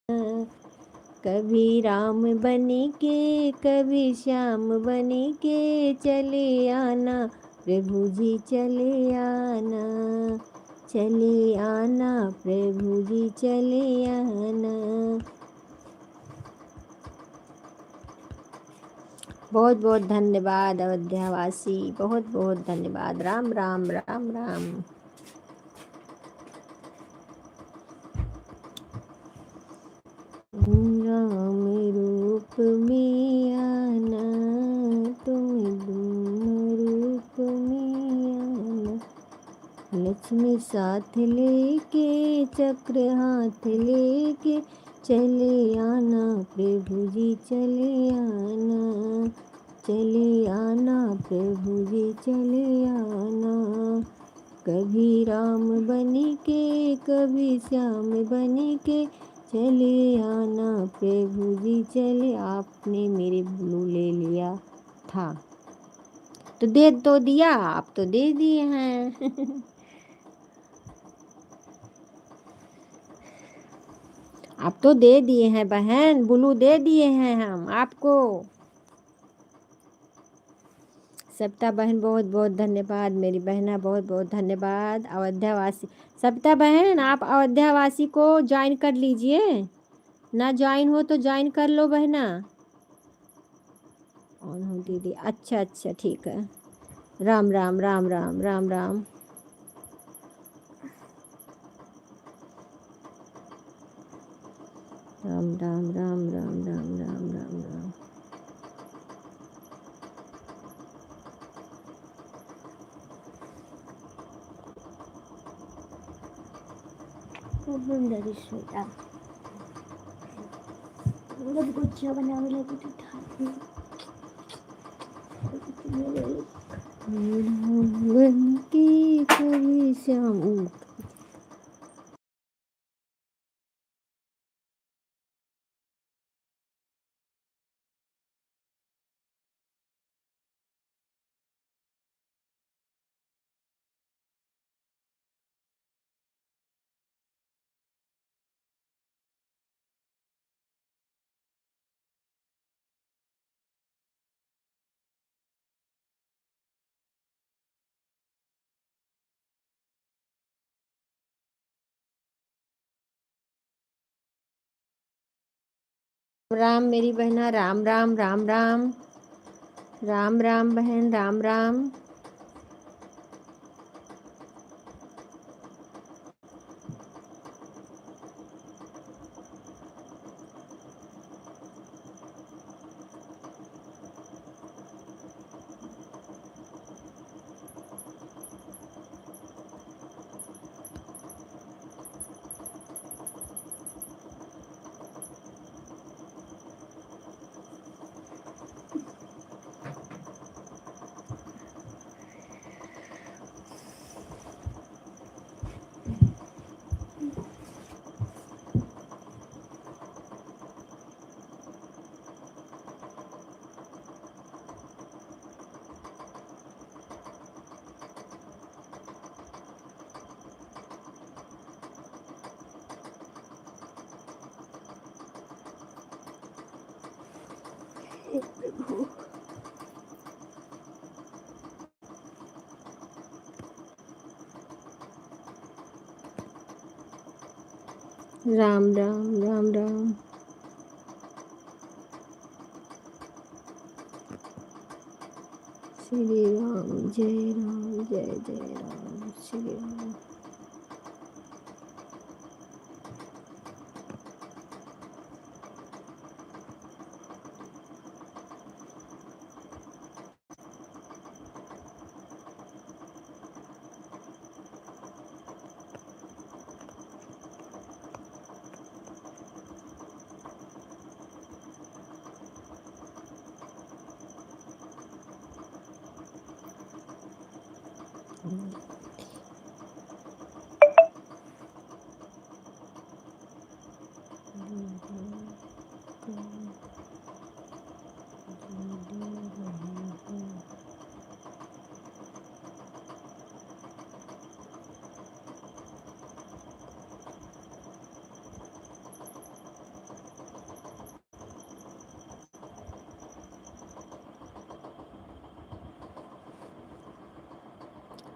[SPEAKER 1] कभी राम बने के कभी श्याम बने के चले आना प्रभु जी चले आना, चले आना प्रभु जी चले आना। बहुत बहुत धन्यवाद अयोध्यावासी, बहुत बहुत धन्यवाद। राम राम राम राम। राम रूप में आना, तुम रूप में आना, लक्ष्मी साथ लेके चक्र हाथ लेके चले आना प्रभु जी चले आना, चले आना प्रभु जी चले आना। कभी राम बने के कभी श्याम बने के चले आना प्रभु जी चले। आपने मेरे ब्लू ले लिया था तो दे तो दिया, आप तो दे दिए हैं। आप तो दे दिए हैं बहन, ब्लू दे दिए हैं हम आपको। सविता बहन बहुत बहुत धन्यवाद, मेरी बहना बहुत बहुत धन्यवाद। अयोध्यावासी सविता बहन, आप अयोध्यावासी को ज्वाइन कर लीजिए, ना ज्वाइन हो तो ज्वाइन कर लो बहना। और हो दीदी, अच्छा अच्छा ठीक है। राम राम राम राम राम राम। राम राम राम राम राम राम राम राम।
[SPEAKER 2] गुच्छा बनावे लगी थी
[SPEAKER 1] बन के कभी श्याम। राम मेरी बहना, राम राम राम राम राम राम बहन, राम राम। राम राम राम राम। श्री राम जय राम जय जय राम श्री राम।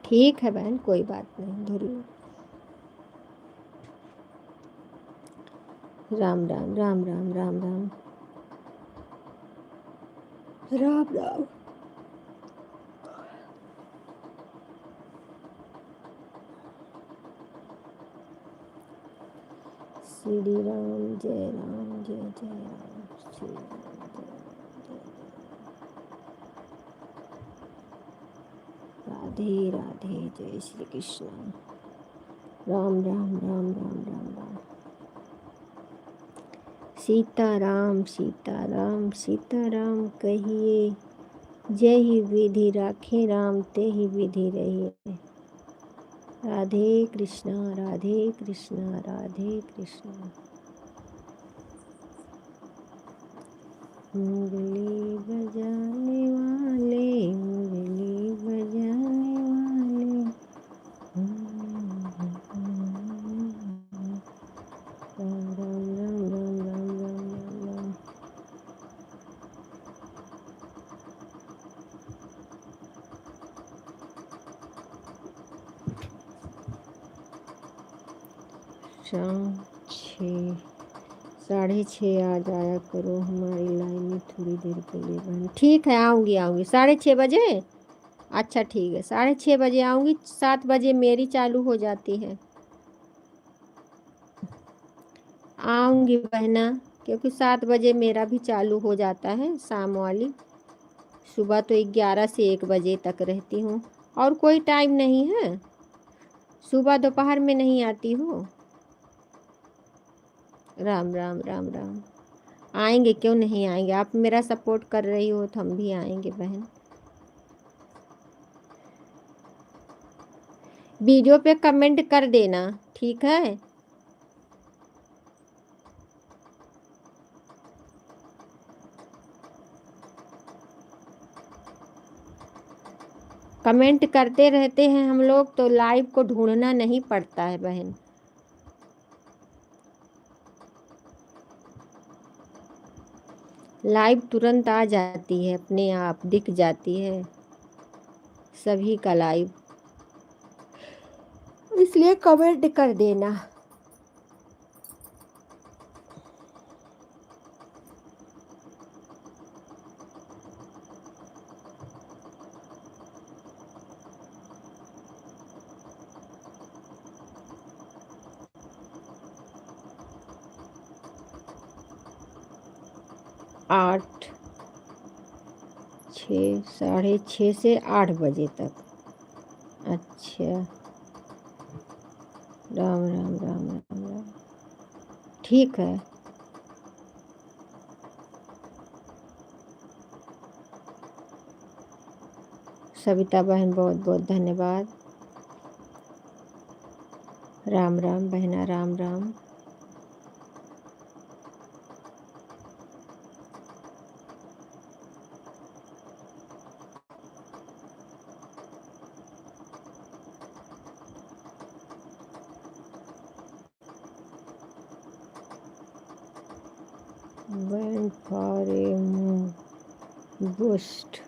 [SPEAKER 1] ठीक है बहन, कोई बात नहीं, धुल लो। राम राम राम राम राम राम राम राम। श्री राम जय राम जय जय राम, श्री राम जय राम जय जय। राधे राधे, जय श्री कृष्ण। राम राम राम राम राम राम। सीताराम सीताराम सीताराम कहिए, जय ही विधि राखे राम, ते ही विधि रहिए। राधे कृष्णा राधे कृष्णा राधे कृष्णा। मुरली बजाने वाले, मुरली बजाने वाले, राम राम राम राम राम राम राम राम। शाम 6 साढ़े 6 आ जाया करो हमारी लाइन में थोड़ी देर के लिए बहन। ठीक है, आऊँगी आऊँगी 6:30 बजे। अच्छा ठीक है, 6:30 बजे आऊँगी। 7 बजे मेरी चालू हो जाती है। आऊँगी बहना, क्योंकि 7 बजे मेरा भी चालू हो जाता है शाम वाली। सुबह तो 11 से 1 बजे तक रहती हूँ, और कोई टाइम नहीं है। सुबह दोपहर में नहीं आती हूँ। राम राम राम राम। आएंगे, क्यों नहीं आएंगे। आप मेरा सपोर्ट कर रही हो तो हम भी आएंगे बहन। वीडियो पे कमेंट कर देना, ठीक है। कमेंट करते रहते हैं हम लोग, तो लाइव को ढूंढना नहीं पड़ता है बहन। लाइव तुरंत आ जाती है, अपने आप दिख जाती है सभी का लाइव, इसलिए कमेंट कर देना। आठ 6 6:30 से 8 बजे तक। अच्छा, राम राम राम राम राम। ठीक है। सविता बहन बहुत बहुत धन्यवाद। राम राम बहना, Ram Ram. Went for a boost.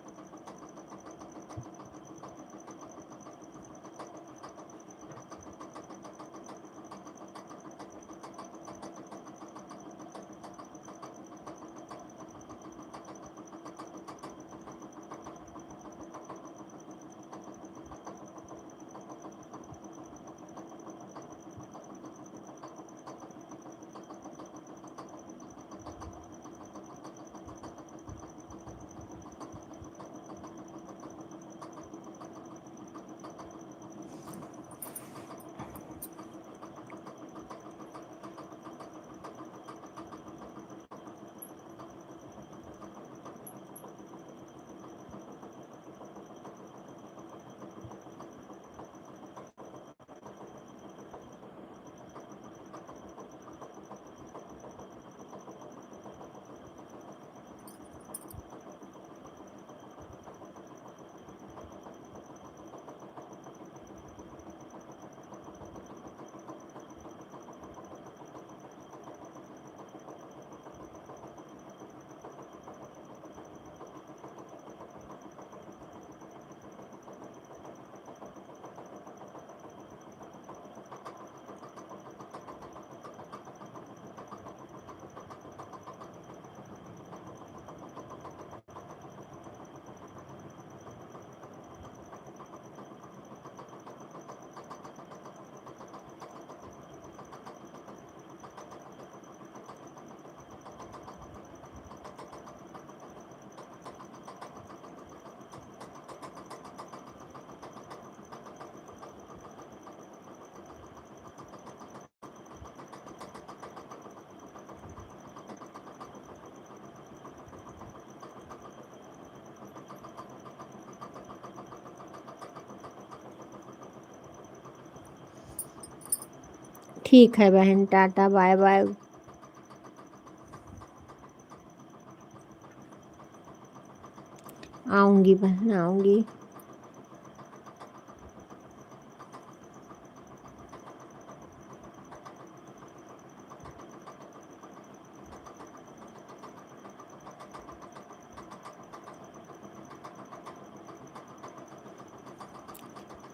[SPEAKER 1] ठीक है बहन, टाटा बाय बाय। आऊँगी बहन, आऊँगी।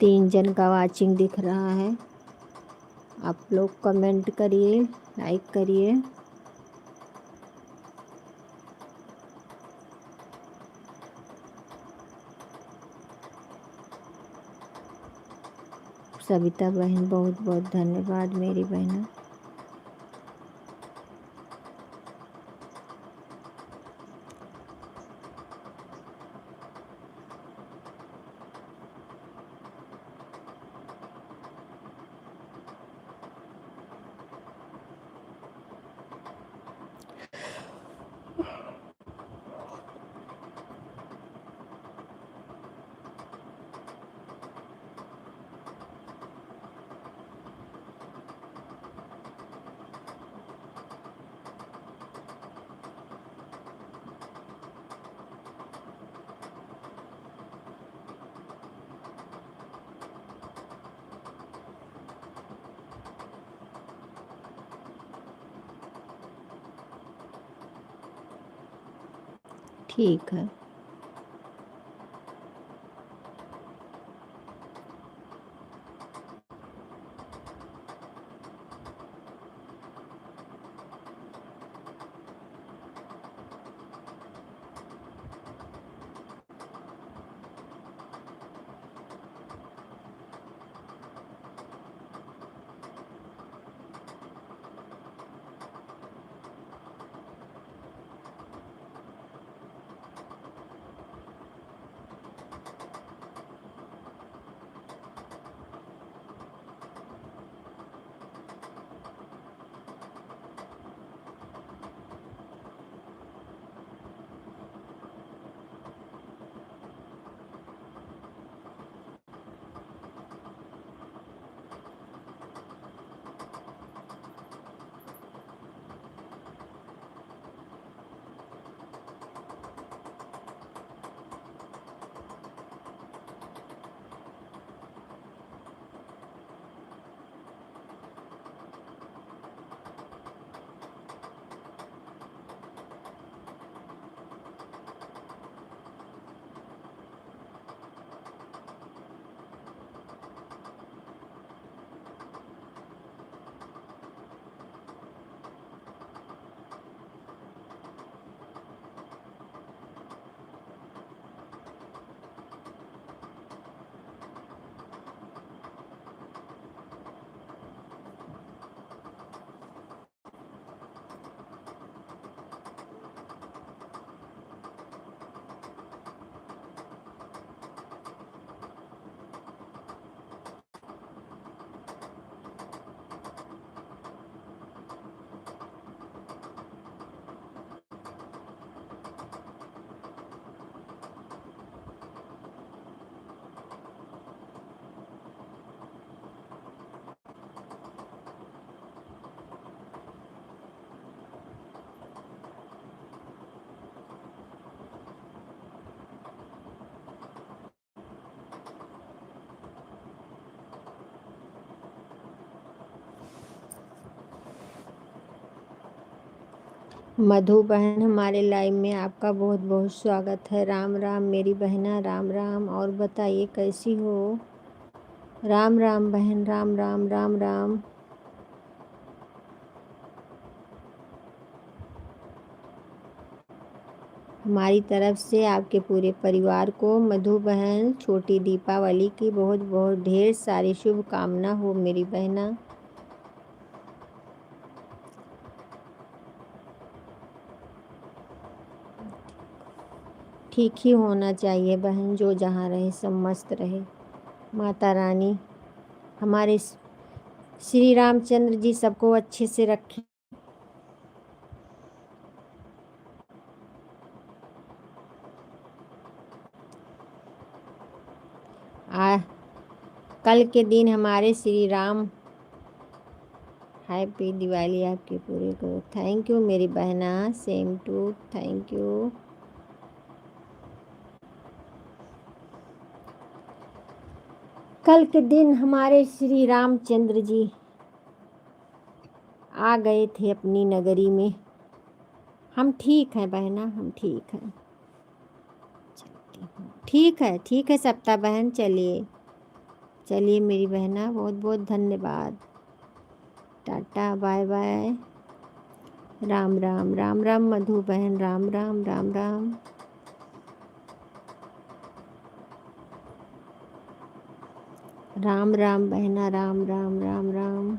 [SPEAKER 1] तीन जन का वाचिंग दिख रहा है। आप लोग कमेंट करिए, लाइक करिए। सविता बहन बहुत बहुत धन्यवाद मेरी बहन। ठीक है। मधु बहन, हमारे लाइव में आपका बहुत बहुत स्वागत है। राम राम मेरी बहना, राम राम। और बताइए कैसी हो? राम राम बहन, राम राम राम राम। हमारी तरफ से आपके पूरे परिवार को मधु बहन छोटी दीपावली की बहुत बहुत ढेर सारी शुभकामना हो मेरी बहना। ठीक ही होना चाहिए बहन, जो जहाँ रहे सब मस्त रहे। माता रानी हमारे श्री रामचंद्र जी सबको अच्छे से रखें। कल के दिन हमारे श्री राम हैप्पी दिवाली आपके पूरे को। थैंक यू मेरी बहना, सेम टू, थैंक यू। कल के दिन हमारे श्री रामचंद्र जी आ गए थे अपनी नगरी में। हम ठीक हैं बहना, हम ठीक हैं। ठीक है सप्ता बहन, चलिए चलिए मेरी बहना, बहुत बहुत धन्यवाद। टाटा, बाय बाय, राम राम, राम राम मधु बहन, राम राम, राम राम। राम राम बहना, राम राम, राम राम।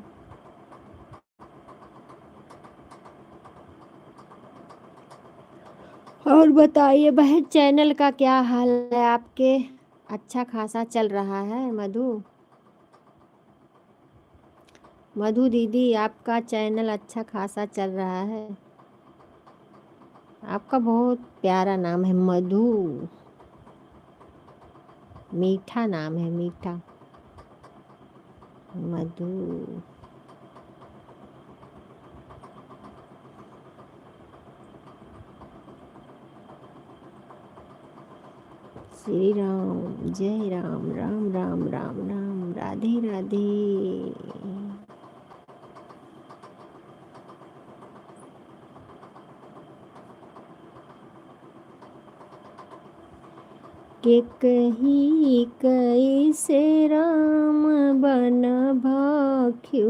[SPEAKER 1] और बताइए बहन, चैनल का क्या हाल है आपके? अच्छा खासा चल रहा है मधु? मधु दीदी, आपका चैनल अच्छा खासा चल रहा है। आपका बहुत प्यारा नाम है मधु, मीठा नाम है, मीठा मधु। श्री राम, जय राम, राम राम, राम राम, राधे राधे। के कही कैसे राम बन भाख्यू,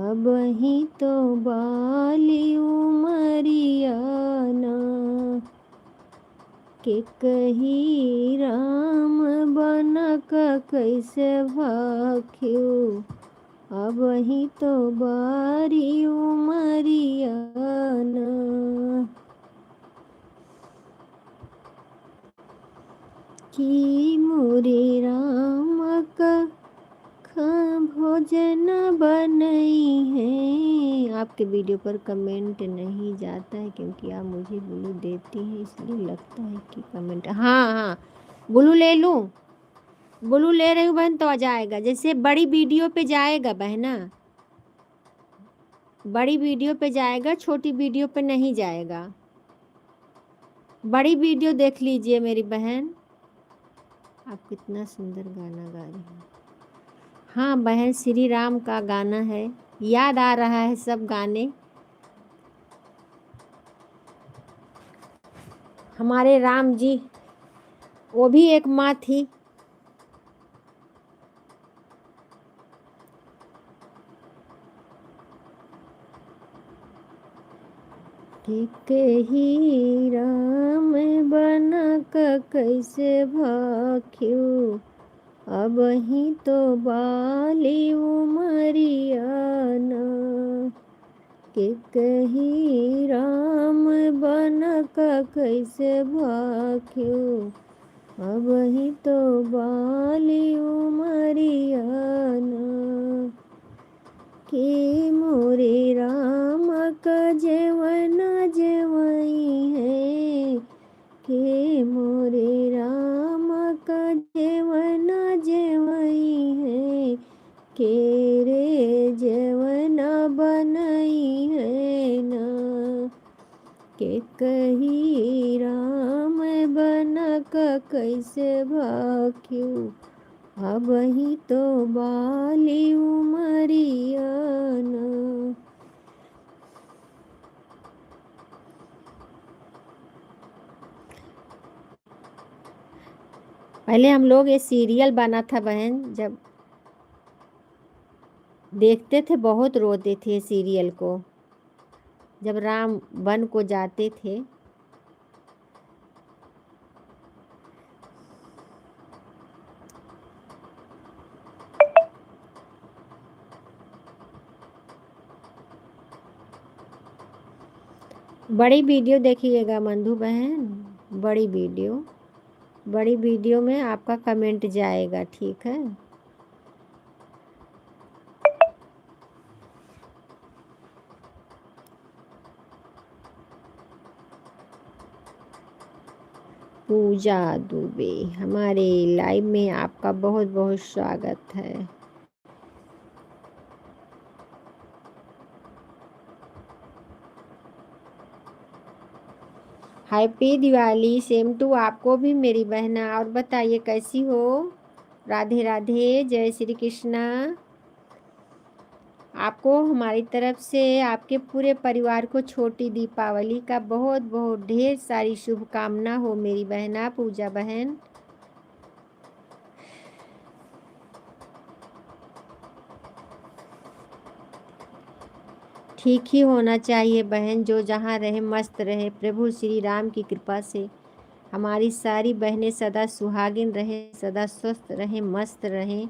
[SPEAKER 1] अब ही तो बाली उमरिया ना। के कही राम बन कैसे भाख्यू, अब ही तो बारी उमरिया ना। कि मोरे राम का भोजन बनई है। आपके वीडियो पर कमेंट नहीं जाता है क्योंकि आप मुझे ब्लू देती हैं, इसलिए लगता है कि कमेंट। हाँ हाँ, ब्लू ले लूँ? ब्लू ले रही हूँ बहन तो आ जाएगा, जैसे बड़ी वीडियो पे जाएगा बहना, बड़ी वीडियो पे जाएगा, छोटी वीडियो पे नहीं जाएगा। बड़ी वीडियो देख लीजिए मेरी बहन। आप कितना सुंदर गाना गा रही हैं। हाँ बहन, श्री राम का गाना है, याद आ रहा है सब गाने। हमारे राम जी, वो भी एक माँ थी। ठीक ही राम बन कैसे भाख्यू, अब ही तो बाली उमरिया ना। के कही राम बन कैसे भाख्यू, अब ही तो बाली उमरिया ना। कि मोरे राम का जेवन जेवई है, के मोरे राम का जेवन जेवई है, के रे जेवन बनई है ना। के कही राम बन कैसे भाख्यू, अब ही तो बाली उमरिया ना। पहले हम लोग ये सीरियल बना था बहन, जब देखते थे बहुत रोते थे सीरियल को, जब राम वन को जाते थे। बड़ी वीडियो देखिएगा मंधु बहन, बड़ी वीडियो, बड़ी वीडियो में आपका कमेंट जाएगा, ठीक है? पूजा दुबे, हमारे लाइव में आपका बहुत बहुत स्वागत है। हैप्पी दिवाली सेम टू आपको भी मेरी बहना। और बताइए कैसी हो? राधे राधे, जय श्री कृष्णा। आपको हमारी तरफ से आपके पूरे परिवार को छोटी दीपावली का बहुत बहुत ढेर सारी शुभकामना हो मेरी बहना पूजा बहन। ठीक ही होना चाहिए बहन, जो जहाँ रहे मस्त रहे प्रभु श्री राम की कृपा से। हमारी सारी बहनें सदा सुहागिन रहे, सदा स्वस्थ रहे, मस्त रहे।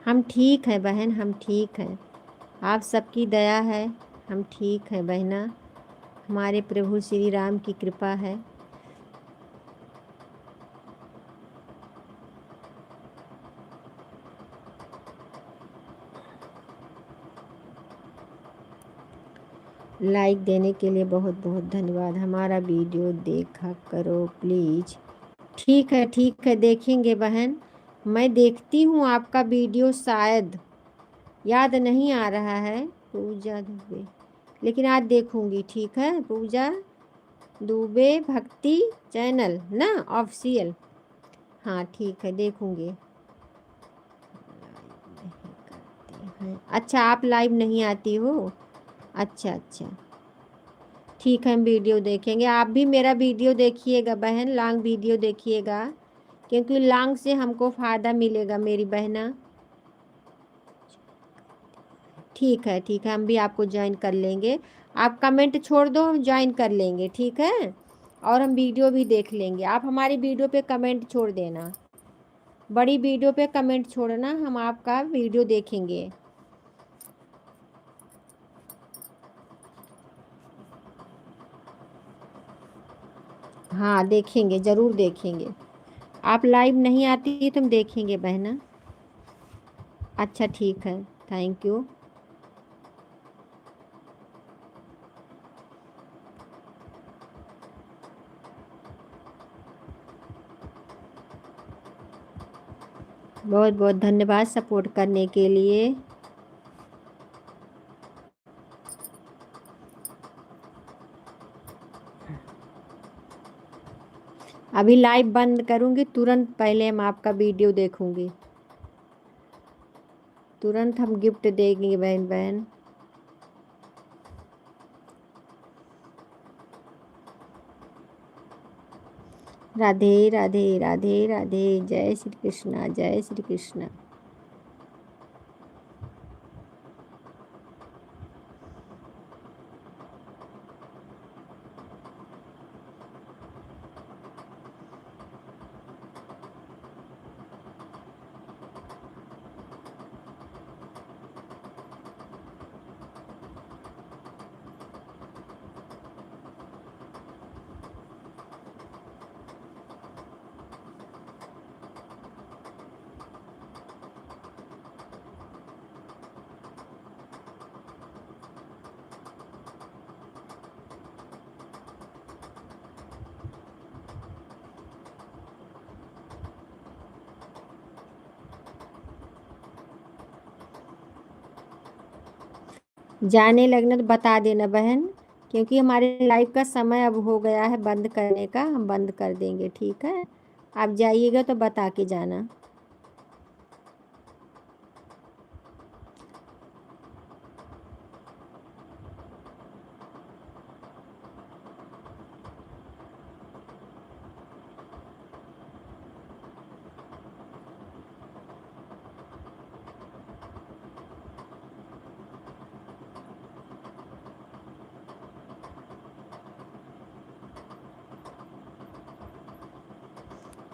[SPEAKER 1] हम ठीक है बहन, हम ठीक है। आप सबकी दया है, हम ठीक है बहना। हमारे प्रभु श्री राम की कृपा है। लाइक देने के लिए बहुत बहुत धन्यवाद। हमारा वीडियो देखा करो प्लीज़। ठीक है देखेंगे बहन। मैं देखती हूँ आपका वीडियो, शायद याद नहीं आ रहा है। पूजा दुबे, लेकिन आज देखूंगी। ठीक है, पूजा दुबे भक्ति चैनल ना ऑफिशियल। हाँ ठीक है, देखूंगी। अच्छा, आप लाइव नहीं आती हो? अच्छा, ठीक है, हम वीडियो देखेंगे। आप भी मेरा वीडियो देखिएगा बहन, लॉन्ग वीडियो देखिएगा, क्योंकि लॉन्ग से हमको फ़ायदा मिलेगा मेरी बहना। ठीक है, हम भी आपको ज्वाइन कर लेंगे। आप कमेंट छोड़ दो, हम ज्वाइन कर लेंगे, ठीक है। और हम वीडियो भी देख लेंगे। आप हमारी वीडियो पे कमेंट छोड़ देना, बड़ी वीडियो पे कमेंट छोड़ना, हम आपका वीडियो देखेंगे। हाँ देखेंगे, ज़रूर देखेंगे। आप लाइव नहीं आती तो हम देखेंगे बहना। अच्छा ठीक है, थैंक यू। बहुत बहुत धन्यवाद सपोर्ट करने के लिए। अभी लाइव बंद करूंगी, तुरंत पहले हम आपका वीडियो देखूंगी। तुरंत हम गिफ्ट देंगे बहन बहन। राधे राधे राधे राधे, जय श्री कृष्णा, जय श्री कृष्णा। जाने लगना तो बता देना बहन, क्योंकि हमारे लाइव का समय अब हो गया है बंद करने का। हम बंद कर देंगे, ठीक है। आप जाइएगा तो बता के जाना।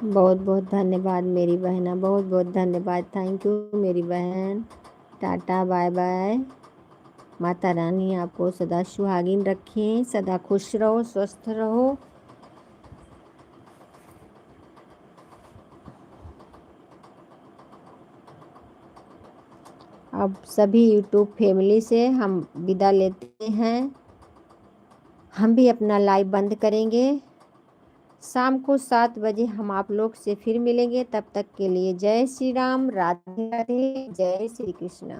[SPEAKER 1] बहुत बहुत धन्यवाद मेरी बहना, बहुत बहुत धन्यवाद, थैंक यू मेरी बहन। Tata bye bye. Mata Rani आपको सदा सुहागिन रखें, सदा खुश रहो, स्वस्थ रहो। अब सभी यूट्यूब फैमिली से हम विदा लेते हैं। हम भी अपना लाइव बंद करेंगे। शाम को 7 बजे हम आप लोग से फिर मिलेंगे। तब तक के लिए जय श्री राम, राधे राधे, जय श्री कृष्णा।